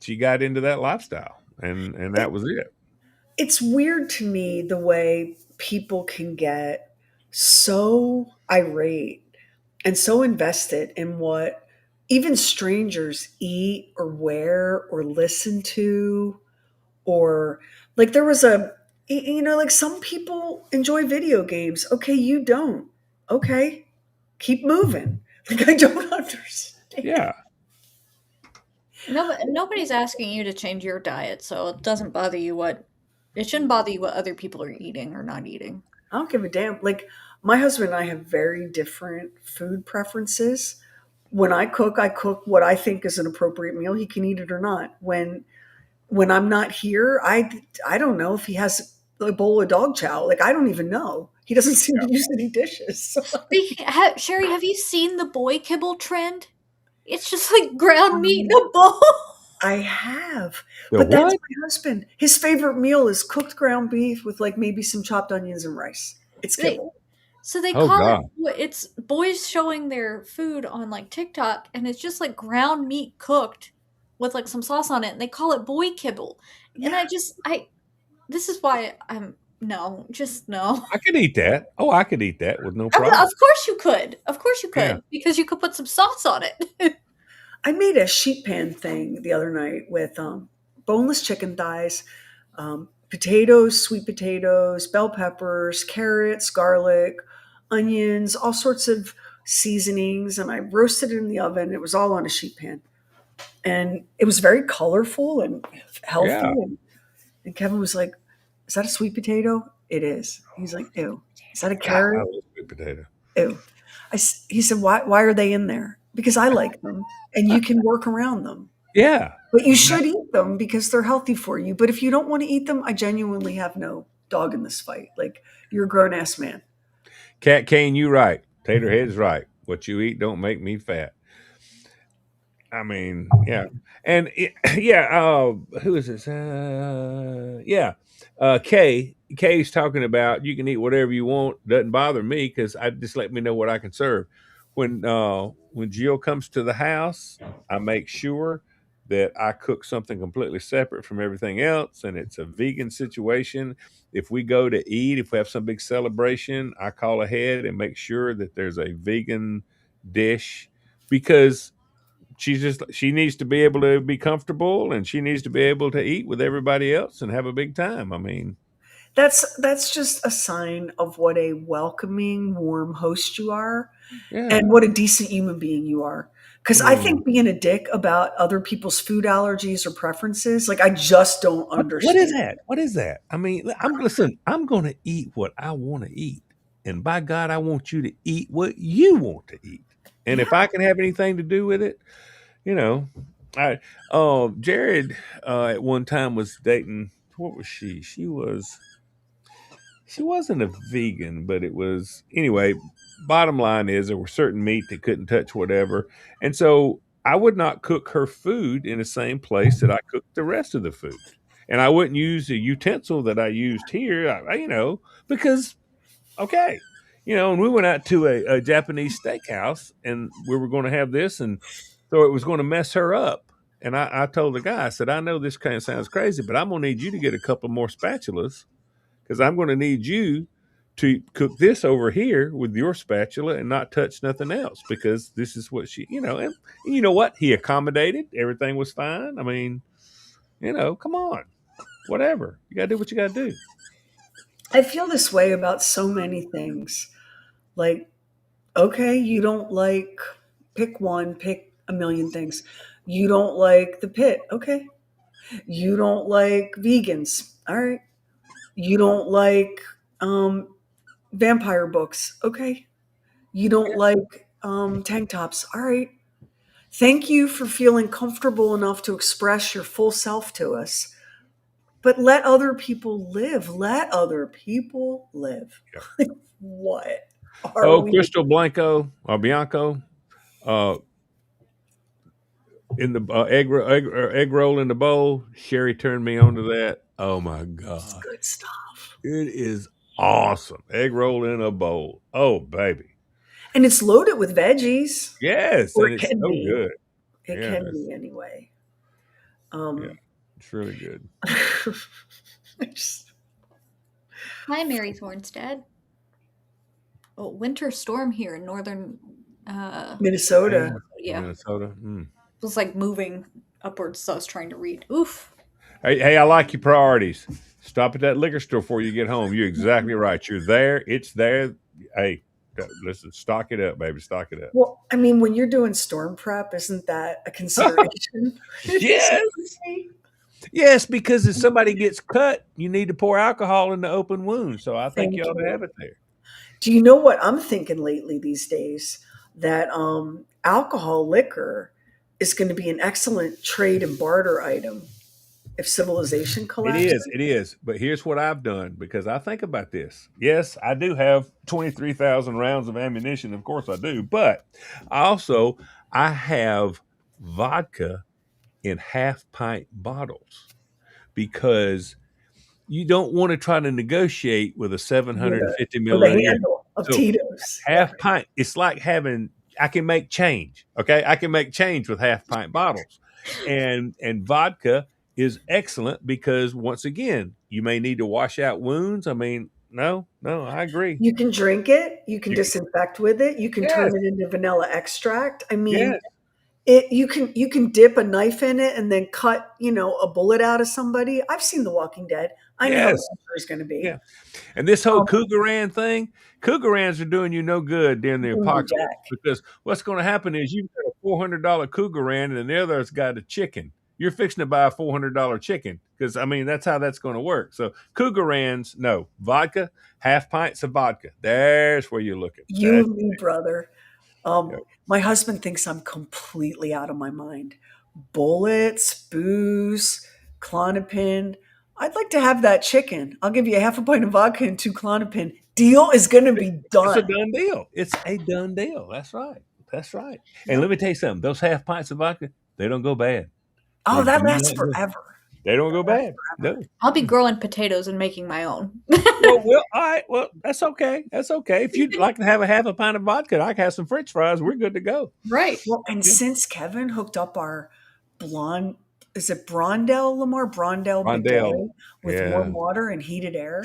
she got into that lifestyle, and that it, was it. it's weird to me the way people can get so irate and so invested in what even strangers eat or wear or listen to, or like there was like some people enjoy video games. Okay, you don't. Okay, keep moving. Like, I don't understand. Yeah, Nobody's asking you to change your diet, so it doesn't bother you what it shouldn't bother you what other people are eating or not eating. I don't give a damn. Like, my husband and I have very different food preferences. When I cook what I think is an appropriate meal. He can eat it or not. When I'm not here, I don't know if he has a bowl of dog chow. Like, I don't even know. He doesn't seem to use any dishes. Sherry, have you seen the boy kibble trend? It's just like ground meat in a bowl. I have, the but that's what? my husband. His favorite meal is cooked ground beef with, like, maybe some chopped onions and rice. It's they kibble. so they Oh call God, it's boys showing their food on like TikTok, and it's just like ground meat cooked with like some sauce on it, and they call it boy kibble. And Yeah, I this is why I'm no, just no. I could eat that. Oh, I could eat that with no Of problem. course you could. Of course you Yeah, could, because you could put some sauce on it. I made a sheet pan thing the other night with boneless chicken thighs, potatoes, sweet potatoes, bell peppers, carrots, garlic, onions, all sorts of seasonings, and I roasted it in the oven. It was all on a sheet pan, and it was very colorful and healthy. yeah. And Kevin was like, "Is that a sweet potato?" It is. He's like, "Ew." Is that a God, I carrot? love sweet potato. Ew. He said, "Why are they in there?" Because I like them, and you can work around them. Yeah, But you should exactly. eat them because they're healthy for you. But if you don't want to eat them, I genuinely have no dog in this fight. Like, you're a grown ass man. Cat Kane, you right. Taterhead's right. What you eat don't make me fat. I mean, yeah, and yeah. Who is this? Yeah, Kay's talking about you can eat whatever you want. Doesn't bother me because I just let me know what I can serve. When Jill comes to the house, I make sure that I cook something completely separate from everything else, and it's a vegan situation. If we go to eat, if we have some big celebration, I call ahead and make sure that there's a vegan dish because she needs to be able to be comfortable and she needs to be able to eat with everybody else and have a big time. I mean, That's just a sign of what a welcoming, warm host you are, yeah. and what a decent human being you are. I Because I mean, think being a dick about other people's food allergies or preferences, like, I just don't what is understand. that? What is that? I mean, I'm going to eat what I want to eat. And by God, I want you to eat what you want to eat. And if Yeah, I can have anything to do with it, you know, I Jared at one time was dating, what was she wasn't a vegan, but it was anyway. bottom line is there was certain meat that couldn't touch whatever. And so I would not cook her food in the same place that I cooked the rest of the food. And I wouldn't use the utensil that I used here, because, okay. And we went out to a Japanese steakhouse and we were going to have this. And so it was going to mess her up. And I told the guy, I said, I know this kind of sounds crazy, but I'm going to need you to get a couple more spatulas because I'm going to need you to cook this over here with your spatula and not touch nothing else because this is what and you know what? He accommodated. Everything was fine. I mean, come on, whatever. You got to do what you got to do. I feel this way about so many things. Like, okay, you don't like, pick one, pick a million things. You don't like the pit. Okay. You don't like vegans. All right. You don't like vampire books. Okay. You don't like tank tops. All right. Thank you for feeling comfortable enough to express your full self to us. But let other people live. Let other people live. Yeah. What are Oh, we? Crystal Blanco or Bianco, uh, in the egg roll in the bowl. Sheri turned me on to that. Oh my It's god, good stuff. it is awesome. Egg roll in a bowl. Oh baby, And it's loaded with veggies, yes, or and it it's can so be. good. It Yeah, can be anyway. yeah, Um, it's really good. I just, Hi, Mary Thornstead. Oh, winter storm here in northern. Minnesota. Man, Yeah, Minnesota. Mm. it was like moving upwards, so I was trying to read. Oof. Hey, I like your priorities. Stop at that liquor store before you get home. You're exactly right. You're there. It's there. Hey, listen, stock it up, baby. Stock it up. Well, I mean, when you're doing storm prep, isn't that a consideration? Yes. Seriously? Yes, because if somebody gets cut, you need to pour alcohol in the open wound. So I think you Thank ought to you. have it there. Do you know what I'm thinking lately these days? That alcohol liquor is going to be an excellent trade and barter item if civilization It collapses. is. It is. But here's what I've done because I think about this. Yes, I do have 23,000 rounds of ammunition. Of course I do. But I have vodka in half pint bottles because you don't want to try to negotiate with a with 750 with a milliliter. handle of So Tito's. Yeah. half pint, it's like I can make change. Okay. I can make change with half pint bottles. And vodka is excellent because once again, you may need to wash out wounds. I mean, no, I agree. You can drink it, you can You can, disinfect with it, you can yes, turn it into vanilla extract. I mean, yes, you can dip a knife in it and then cut, a bullet out of somebody. I've seen The Walking Dead. I know how the yes. answer is going to be. Yeah. And this whole Um, Cougaran thing, Cougarans are doing you no good during the no apocalypse Jack. because what's going to happen is you've got a $400 Cougaran and the other's got a chicken. You're fixing to buy a $400 chicken because, I mean, that's how that's going to work. So Cougarans, no. Vodka, half pints of vodka. There's where you're looking. You That's and me, brother. yeah. My husband thinks I'm completely out of my mind. Bullets, booze, Clonopin. I'd like to have that chicken. I'll give you a half a pint of vodka and two Clonopin. Deal is going to be It's a done. done deal. It's a done deal. That's right. That's right. And Yep. let me tell you something. Those half pints of vodka, they don't go bad. Oh, They that do lasts not go. forever. They don't go Lasts bad. forever. No. I'll be growing potatoes and making my own. Well, all right. Well, that's okay. That's okay. If you'd like to have a half a pint of vodka, I can have some French fries. We're good to go. Right. Well, and Yeah. since Kevin hooked up our blonde, is it Brondell Big Rondell. Boy with Yeah. warm water and heated air,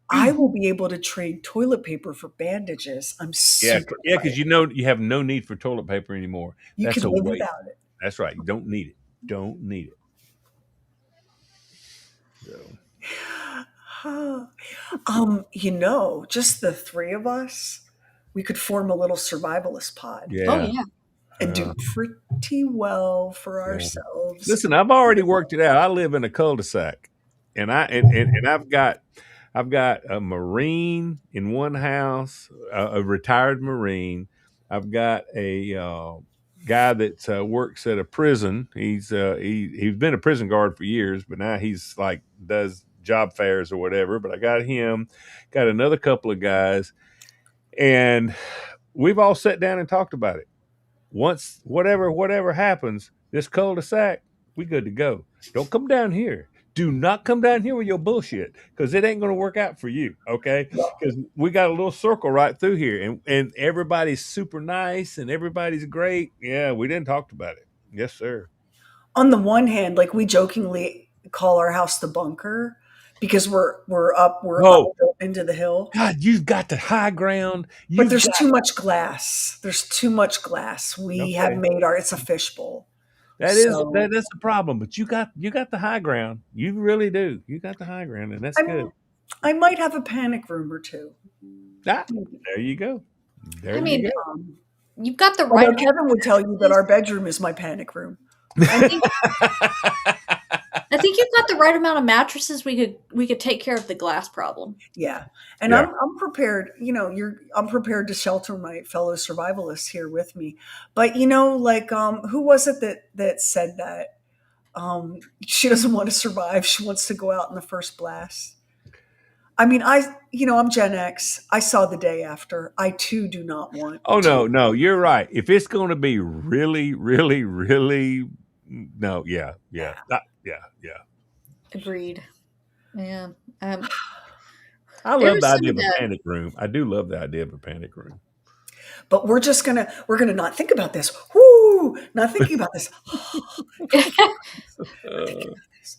I will be able to trade toilet paper for bandages. I'm Yeah. super Yeah. Because excited. you have no need for toilet paper anymore. You That's could a live waste. without it. That's right. You don't need it. Don't need it. So, Just the three of us, we could form a little survivalist pod Oh yeah. yeah. and Uh, do pretty well for yeah. ourselves. Listen, I've already worked it out. I live in a cul-de-sac, and I've got a Marine in one house, a retired Marine. I've got a guy that works at a prison. He's been a prison guard for years, but now he's like does job fairs or whatever. But I got him, got another couple of guys, And we've all sat down and talked about it. Once whatever happens, this cul-de-sac, we good to go. Don't come down here. Do not come down here with your bullshit because it ain't going to work out for you. Okay, because we got a little circle right through here, and everybody's super nice and everybody's great. Yeah, we didn't talk about it. Yes, sir. On the one hand, like we jokingly call our house the bunker because we're up Oh into the hill. God, you've got the high ground. But You've there's got too much glass. There's too much glass. We have okay. made it's a fishbowl. That So that's the problem. But you got the high ground. You really do. You got the high ground, and that's good. I'm I might have a panic room or two. Ah, there you go. I There you mean, go. Um, you've got the right Although amount Kevin would tell you that our bedroom is my panic room. I think I think you've got the right amount of mattresses. We could take care of the glass problem. Yeah. And Yeah. I'm prepared, I'm prepared to shelter my fellow survivalists here with me. But like who was it that said that? She doesn't want to survive. She wants to go out in the first blast. I mean, I'm Gen X. I saw the day after. I too do not want Oh to. no, you're right. If it's going to be really, really, really, no, yeah, yeah, yeah. Agreed. Yeah. I There love the was some idea of of a that. panic room. I do love the idea of a panic room. But we're gonna not think about this. Whoo! Not thinking about this. Not thinking Uh, about this.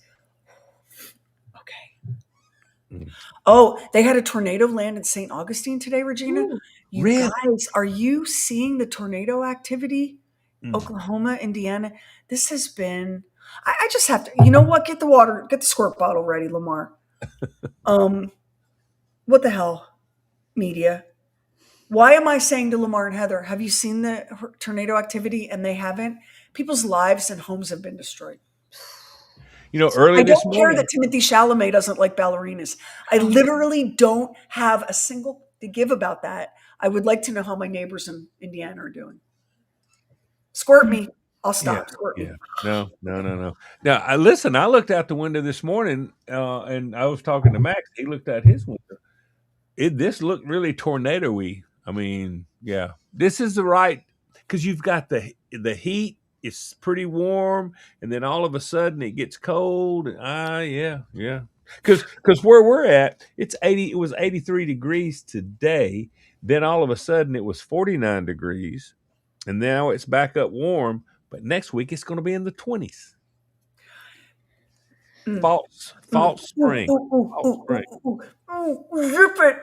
Okay. mm. Oh, they had a tornado land in St. Augustine today, Regina. Ooh. You Really? guys, are you seeing the tornado activity? Mm. Oklahoma, Indiana. This has been. I just have to. You know what? Get the water. Get the squirt bottle ready, Lamar. Um, what the hell, media? Why am I saying to Lamar and Heather, have you seen the tornado activity? And they haven't. People's lives and homes have been destroyed. Early I this don't care morning. that Timothy Chalamet doesn't like ballerinas. I Oh, literally don't have a single to give about that. I would like to know how my neighbors in Indiana are doing. Squirt me. I'll Yeah, stop. Squirt me. yeah. No, no, no, no. Now, listen. I looked out the window this morning, and I was talking to Max. He looked out his window. This looked really tornado-y. I mean, yeah, this is the right because you've got the heat. It's pretty warm, and then all of a sudden it gets cold. Yeah, yeah. Because where we're at, it's 80. It was 83 degrees today. Then all of a sudden it was 49 degrees, and now it's back up warm. But next week it's going to be in the 20s. Mm, False Ooh, spring. ooh, ooh, False ooh, spring. ooh, ooh, ooh, rip it.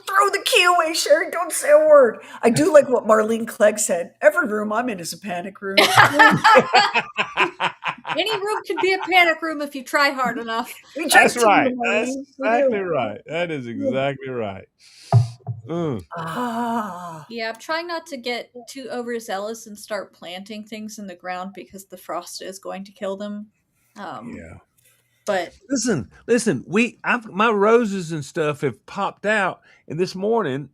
Throw the key away, Sherry. Don't say a word. I do like what Marlene Clegg said. Every room I'm in is a panic room. any room could be a panic room if you try hard enough. We drink That's tea in right. the That's morning. We exactly do. right. That is exactly right. Mm, Ah. Yeah, I'm trying not to get too overzealous and start planting things in the ground because the frost is going to kill them. Um, yeah. but Listen. My roses and stuff have popped out, and this morning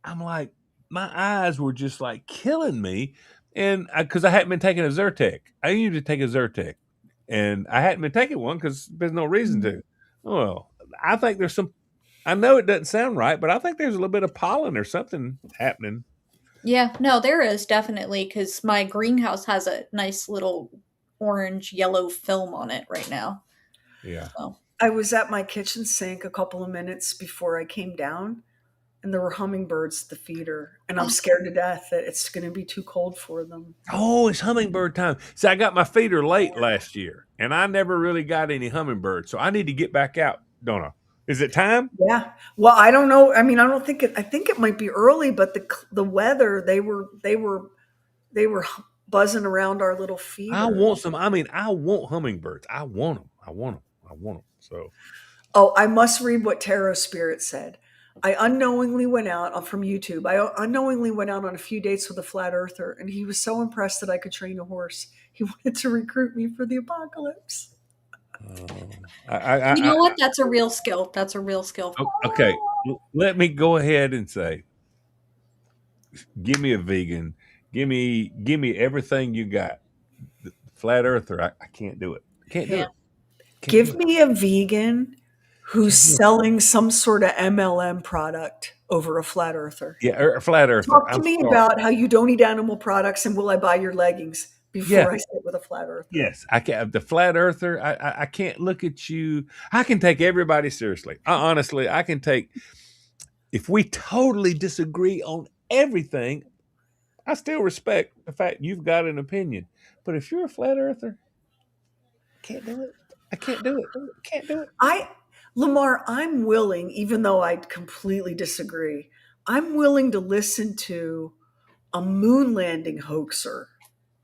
I'm like, my eyes were just like killing me, and because I hadn't been taking a Zyrtec. I usually take a Zyrtec, and I hadn't been taking one because there's no reason to. Well, I think there's some. I know it doesn't sound right, but I think there's a little bit of pollen or something happening. yeah, no, there is definitely because my greenhouse has a nice little orange yellow film on it right now. Yeah. So I was at my kitchen sink a couple of minutes before I came down, and there were hummingbirds at the feeder, and I'm oh, scared to death that it's going to be too cold for them. Oh, it's hummingbird time. See, I got my feeder late last year, and I never really got any hummingbirds, so I need to get back out, don't I? Is it time? Yeah. Well, I don't know. I mean, I don't think it. I think it might be early, but the weather they were buzzing around our little I feeder. want some. I mean, I want hummingbirds. I want them. I want them. I want them. So, Oh, I must read what Tarot Spirit said. I unknowingly went out from YouTube. I unknowingly went out on a few dates with a flat earther, and he was so impressed that I could train a horse. He wanted to recruit me for the apocalypse. uh, you know what? That's a real skill. That's a real skill. okay. Let me go ahead and say, give me a vegan. Give me everything you got. The flat earther. I can't do it. Can't do Yeah. it. Can't do Give it. me a vegan who's Can't do it. selling some sort of MLM product. over a flat earther. Yeah, a flat earther. Talk to I'm me sorry. about how you don't eat animal products and will I buy your leggings Yeah. before I sit with a flat earther. Yes, I can't. The flat earther. I can't look at you. I can take everybody seriously. Honestly, I can take. If we totally disagree on everything, I still respect the fact you've got an opinion. But if you're a flat earther, I can't do it. I can't do it. Can't do it. I Lamar, I'm willing, even though I completely disagree, I'm willing to listen to a moon landing hoaxer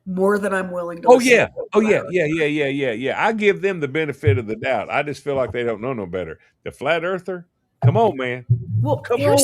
more than I'm willing to Oh listen to yeah. a Oh flat yeah. earther. Yeah. I give them the benefit of the doubt. I just feel like they don't know no better. The flat earther. Come on, man. Well, Come on.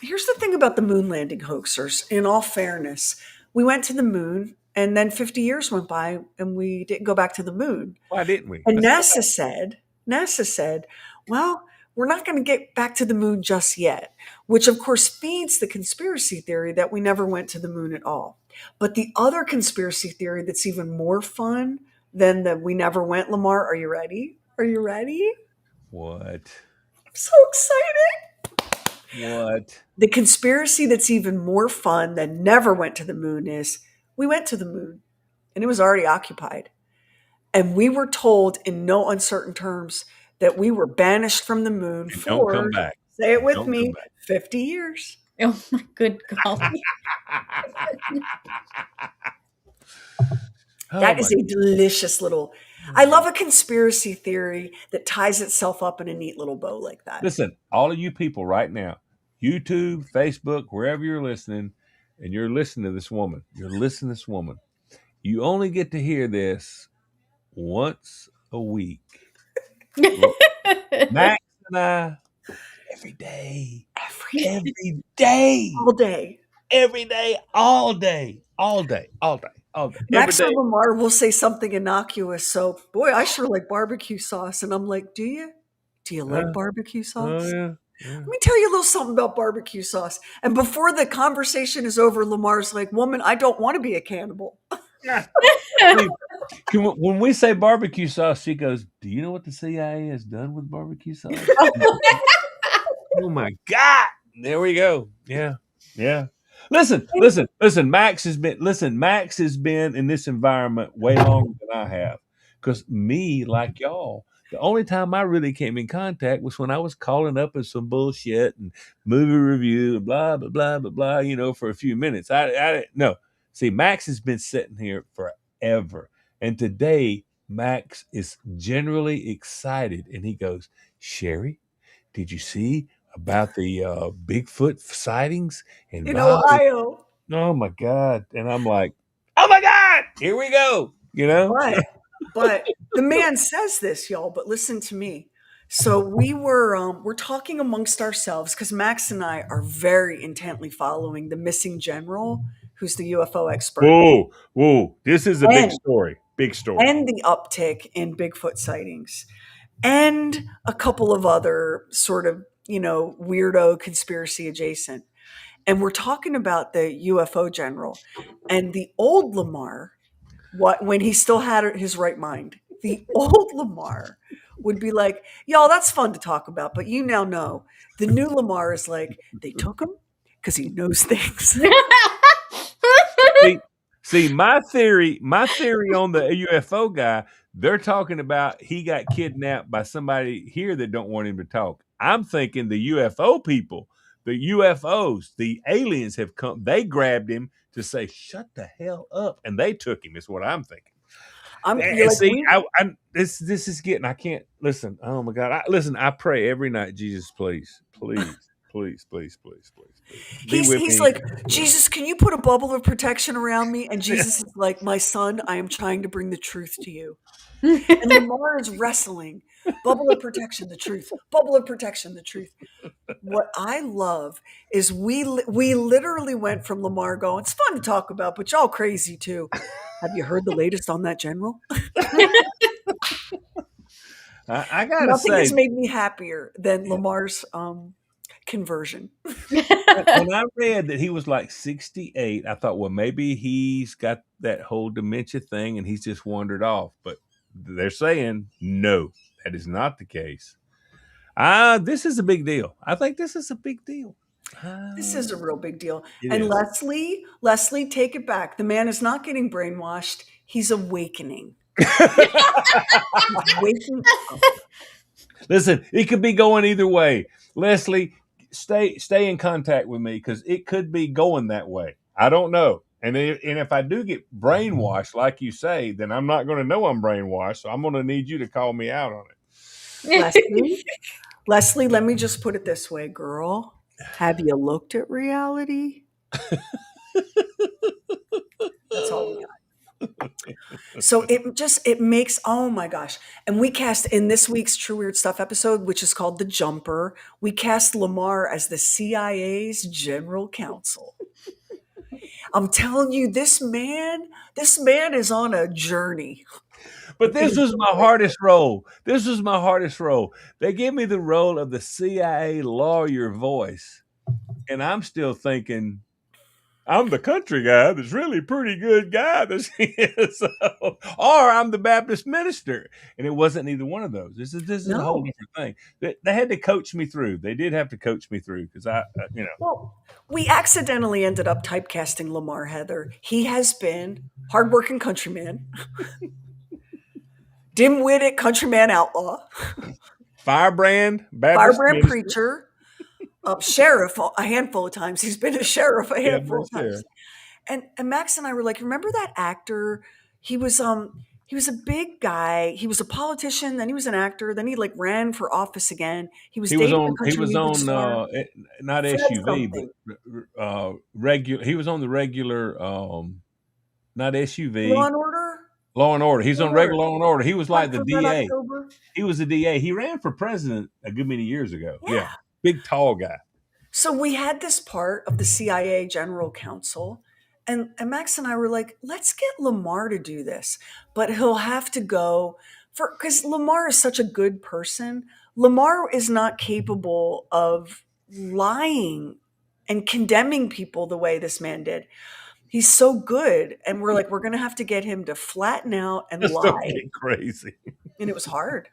Here's the thing about the moon landing hoaxers, in all fairness. We went to the moon and then 50 years went by and we didn't go back to the moon. Why didn't we? And Let's go back. NASA said, well, we're not going to get back to the moon just yet, which of course feeds the conspiracy theory that we never went to the moon at all. But the other conspiracy theory that's even more fun than that we never went, Lamar, are you ready? Are you ready? What? I'm so excited. What? The conspiracy that's even more fun than never went to the moon is we went to the moon and it was already occupied. And we were told in no uncertain terms that we were banished from the moon And don't come for, back. say it with Don't come me, back. 50 years. Oh my good golly. Oh That my! is a delicious little. I love a conspiracy theory that ties itself up in a neat little bow like that. Listen, all of you people right now, YouTube, Facebook, wherever you're listening, and you're listening to this woman. You're listening to this woman. You only get to hear this once a week. Max and I, every day, Every every day, all day. every day, all day, all day, all day, all day, every Max or day. Lamar will say something innocuous. So, boy, I sure like barbecue sauce. And I'm like, do you? Do you like Uh, barbecue oh sauce? yeah, yeah. Let me tell you a little something about barbecue sauce. And before the conversation is over, Lamar's like, woman, I don't want to be a cannibal. Yeah. See, when we say barbecue sauce, she goes, "Do you know what the CIA has done with barbecue sauce?" Oh my god! There we go. Yeah, yeah. Listen. Max has been in this environment way longer than I have. Because me, like y'all, the only time I really came in contact was when I was calling up with some bullshit and movie review and blah blah blah blah blah. For a few minutes. I didn't know. See, Max has been sitting here forever, and today Max is generally excited, and he goes, "Sheri, did you see about the Bigfoot sightings and In blah, Ohio. oh my god!" And I'm like, "Oh my god, here we go!" But the man says this, y'all, but listen to me. So we're talking amongst ourselves because Max and I are very intently following the missing general, who's the UFO expert, Whoa, whoa! This is a big and story. Big story. and the uptick in Bigfoot sightings, and a couple of other sort of, weirdo conspiracy adjacent. And we're talking about the UFO general and the old Lamar, when he still had his right mind. The old Lamar would be like, y'all, that's fun to talk about, but you now know. The new Lamar is like, they took him because he knows things. See, my theory on the UFO guy, they're talking about he got kidnapped by somebody here that don't want him to talk. I'm thinking the UFO people, the UFOs, the aliens have come. They grabbed him to say, "Shut the hell up," and they took him. Is what I'm thinking. You're And like, see, this is getting. I can't listen. Oh my god! Listen. I pray every night, Jesus, please, please, please, please, please, please, please, be with he's me. like, Jesus, can you put a bubble of protection around me? And Jesus is like, my son, I am trying to bring the truth to you. And Lamar is wrestling. Bubble of protection, the truth. Bubble of protection, the truth. What I love is we literally went from Lamar going, it's fun to talk about, but y'all crazy too. Have you heard the latest on that general? I gotta Nothing say, has made me happier than Lamar's conversion. when I read that he was like 68, I thought, well, maybe he's got that whole dementia thing and he's just wandered off. But they're saying no, that is not the case. This is a big deal. I think this is a big deal. This is a real big deal. It And is. Leslie, take it back. The man is not getting brainwashed. He's awakening. He's waking up. Listen, it could be going either way. Leslie, stay in contact with me because it could be going that way. I don't know. And if I do get brainwashed, like you say, then I'm not going to know I'm brainwashed. So I'm going to need you to call me out on Leslie, Leslie, let me just put it this way, girl. Have you looked at reality? That's all we got. So it makes, oh my gosh. And we cast in this week's True Weird Stuff episode, which is called The Jumper, we cast Lamar as the CIA's general counsel. I'm telling you, this man is on a journey. But this was my hardest role. This was my hardest role. They gave me the role of the CIA lawyer voice. And I'm still thinking, I'm the country guy that's really pretty good guy. Or I'm the Baptist minister. And it wasn't either one of those. This is a whole No. different thing. They had to coach me through. They did have to coach me through because Well, we accidentally ended up typecasting Lamar Heather. He has been hardworking countryman, dim-witted countryman outlaw, firebrand, Baptist firebrand minister. preacher, sheriff a handful of times. He's been a sheriff a Yeah, handful of times. sure. And Max and I were like, remember that actor? He was a big guy. He was a politician, then he was an actor, then he like ran for office again. He was He was dating a on. He country was music on. star. Not Fred SUV, something. but regular. He was on the regular. Not Law SUV. and Order? Law and Order. He's on Order. regular Law and Order. He was Hunt like the for Red DA. October? He was the DA. He ran for president a good many years ago. Yeah. Yeah, big tall guy. So we had this part of the CIA general counsel, and Max and I were like, let's get Lamar to do this, but he'll have to go because Lamar is such a good person. Lamar is not capable of lying and condemning people the way this man did. He's so good. And we're like, we're going to have to get him to flatten out and Just don't lie. get crazy. And it was hard.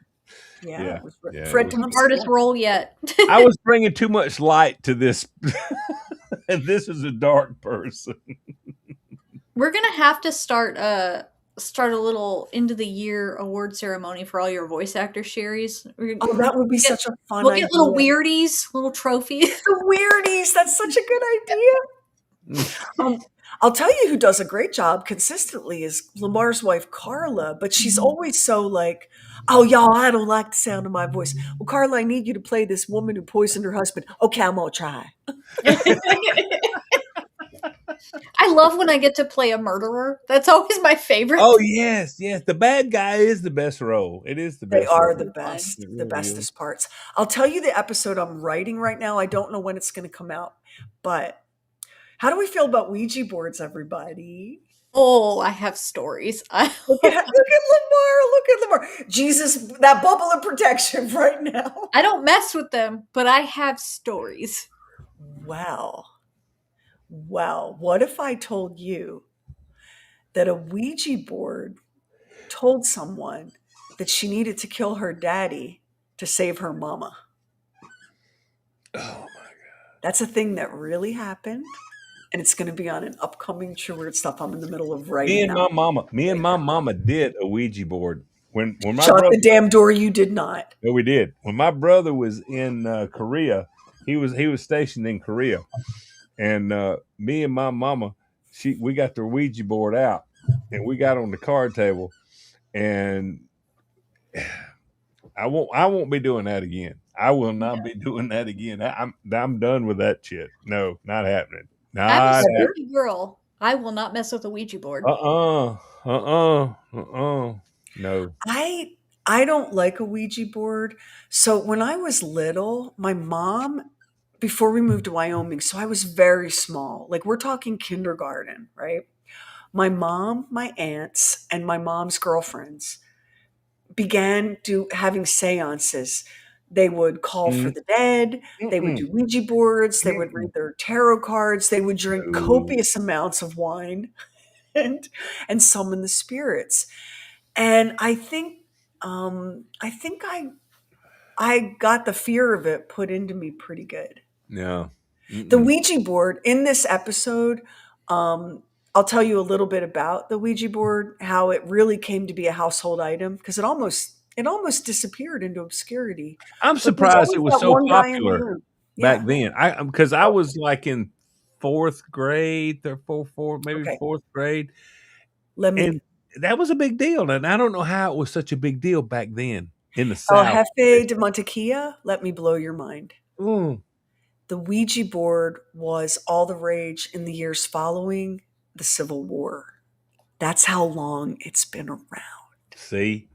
Yeah. Yeah, It was yeah. Fred The Thompson. hardest role yet. I was bringing too much light to this, and this is a dark person. We're gonna have to start a little end of the year award ceremony for all your voice actor Sherry's. Oh, that would be such a fun We'll idea. get little weirdies, little trophies. The weirdies. That's such a good idea. I'll tell you who does a great job consistently is Lamar's wife, Carla, but she's always so like, oh, y'all, I don't like the sound of my voice. Well, Carla, I need you to play this woman who poisoned her husband. Okay, I'm going to try. I love when I get to play a murderer. That's always my favorite. Oh yes, yes. The bad guy is the best role. It is the They best. are role. the Fun. best, It the really bestest is. parts. I'll tell you the episode I'm writing right now. I don't know when it's going to come out, but how do we feel about Ouija boards, everybody? Oh, I have stories. Look at Lamar. Look at Lamar. Jesus, that bubble of protection right now. I don't mess with them, but I have stories. Wow. Wow. What if I told you that a Ouija board told someone that she needed to kill her daddy to save her mama? Oh my god. That's a thing that really happened. And it's going to be on an upcoming True Weird Stuff I'm in the middle of writing. Me and my mama did a Ouija board when my Shut brother. the damn door. You did not. No, we did. When my brother was in Korea, he was stationed in Korea, and me and my mama, we got the Ouija board out, and we got on the card table, and I won't be doing that again. I will not be doing that again. I'm done with that shit. No, not happening. I'm a Not happening. spooky girl. I will not mess with a Ouija board. No. I don't like a Ouija board. So when I was little, my mom, before we moved to Wyoming, so I was very small. Like we're talking kindergarten, right? My mom, my aunts, and my mom's girlfriends began having seances. They would call for the dead. They would do Ouija boards. They would read their tarot cards. They would drink No. copious amounts of wine and summon the spirits. And I think I got the fear of it put into me pretty good. Yeah. The Mm-mm. Ouija board in this episode, I'll tell you a little bit about the Ouija board, how it really came to be a household item because it almost disappeared into obscurity. I'm But there's surprised it always was that so one guy in the popular room. back Yeah. then. Because I Oh, was like in fourth grade, maybe okay. fourth grade, Let me. and that was a big deal. And I don't know how it was such a big deal back then in the El South. Jefe de Mantequilla. Let me blow your mind. Mm, The Ouija board was all the rage in the years following the Civil War. That's how long it's been around. see,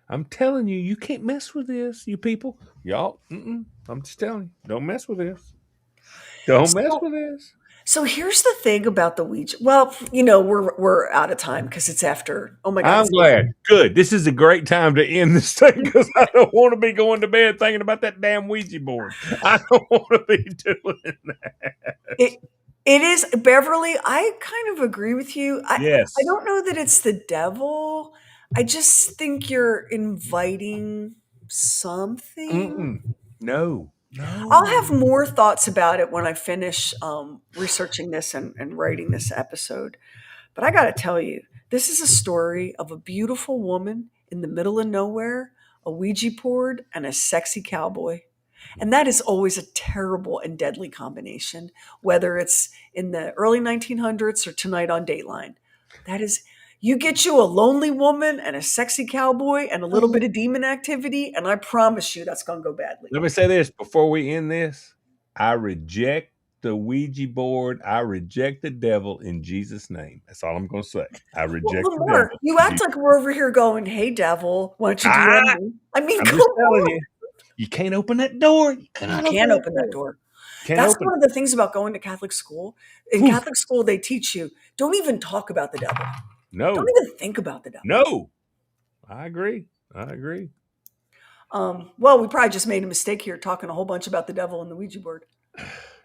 I'm telling you, you can't mess with this, you people. Y'all, I'm just telling you, don't mess with this. Don't mess So, with this. so here's the thing about the Ouija. Well, we're out of time because it's after. Oh my God, I'm it's glad. Good. This is a great time to end this thing because I don't want to be going to bed thinking about that damn Ouija board. I don't want to be doing that. it. It is Beverly. I kind of agree with you. I Yes. don't know that it's the devil. I just think you're inviting something. Mm-mm. No. I'll No. have more thoughts about it when I finish researching this and writing this episode. But I got to tell you, this is a story of a beautiful woman in the middle of nowhere, a Ouija board, and a sexy cowboy. And that is always a terrible and deadly combination, whether it's in the early 1900s or tonight on Dateline. That is, you get you a lonely woman and a sexy cowboy and a little bit of demon activity, and I promise you that's going to go badly. Let me say this before we end this. I reject the Ouija board. I reject the devil in Jesus' name. That's all I'm going to say. I Well, reject the Lamar, devil. you In act Jesus- like we're over here going, "Hey, devil, why don't you DM Ah, me?" I mean, I'm come just telling on. you. You can't open that door. You You cannot open can't that open that door. door. Can't That's open one of the things about going to Catholic school. In it. Catholic school, they teach you don't even talk about the devil. Don't No. even think about the devil. No. I agree. I agree. Well, we probably just made a mistake here talking a whole bunch about the devil and the Ouija board.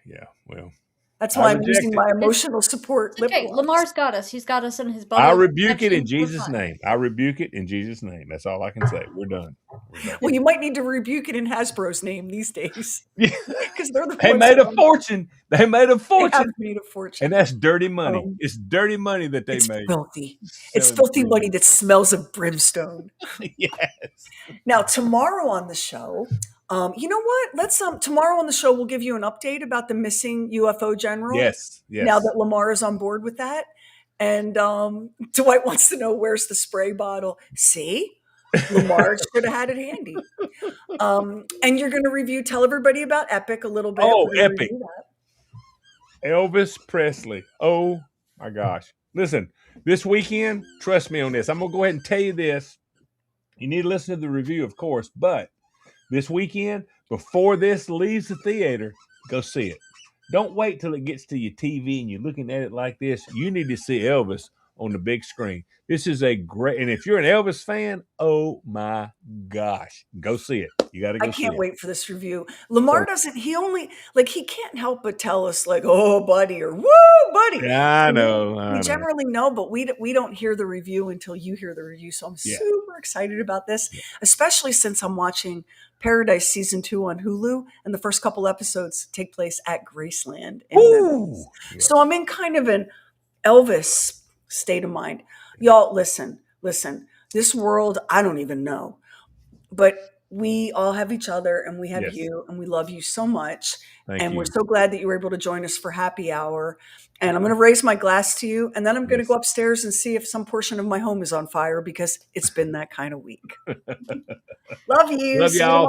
Yeah. Well, That's I why I'm reject using it. my emotional support It's lip okay. gloss. Lamar's got us. He's got us in his I bubble of rebuke it in protection. We're Jesus' fine. name. I rebuke it in Jesus' name. That's all I can say. We're done. We're done. Well, you might need to rebuke it in Hasbro's name these days because they're the They ones made that a fortune. They made a they have fortune. made a And fortune. that's dirty money. Um, It's dirty money that they it's made filthy. It's selling filthy money Ouija. that smells of brimstone. Yes. Now, tomorrow on the show, you know what? Let's tomorrow on the show we'll give you an update about the missing UFO general. Yes. Now Yes. that Lamar is on board with that, and Dwight wants to know where's the spray bottle. See, Lamar should have had it handy. And you're going to review. Tell everybody about Epic a little bit. Oh, We're going to epic. review that. Elvis Presley. Oh my gosh. Listen, this weekend, trust me on this. I'm going to go ahead and tell you this. You need to listen to the review, of course, but this weekend, before this leaves the theater, go see it. Don't wait till it gets to your TV and you're looking at it like this. You need to see Elvis on the big screen. This is a great, and if you're an Elvis fan, oh my gosh, go see it. You got to I go see can't it. wait for this review. Lamar So, doesn't, he only, like, he can't help but tell us, like, oh, buddy, or woo, buddy. yeah, I And know, we I know. generally know, but we don't hear the review until you hear the review. So I'm Yeah, super excited about this, yeah. especially since I'm watching Paradise Season 2 on Hulu, and the first couple episodes take place at Graceland in Ooh, Memphis. yeah. So I'm in kind of an Elvis state of mind. Y'all, listen. This world, I don't even know. But we all have each other and we have Yes, you and we love you so much. thank And we're you. so glad that you were able to join us for happy hour. And I'm going to raise my glass to you. And then I'm going to go Yes. upstairs and see if some portion of my home is on fire because it's been that kind of week. Love you. Love See you y'all. tomorrow.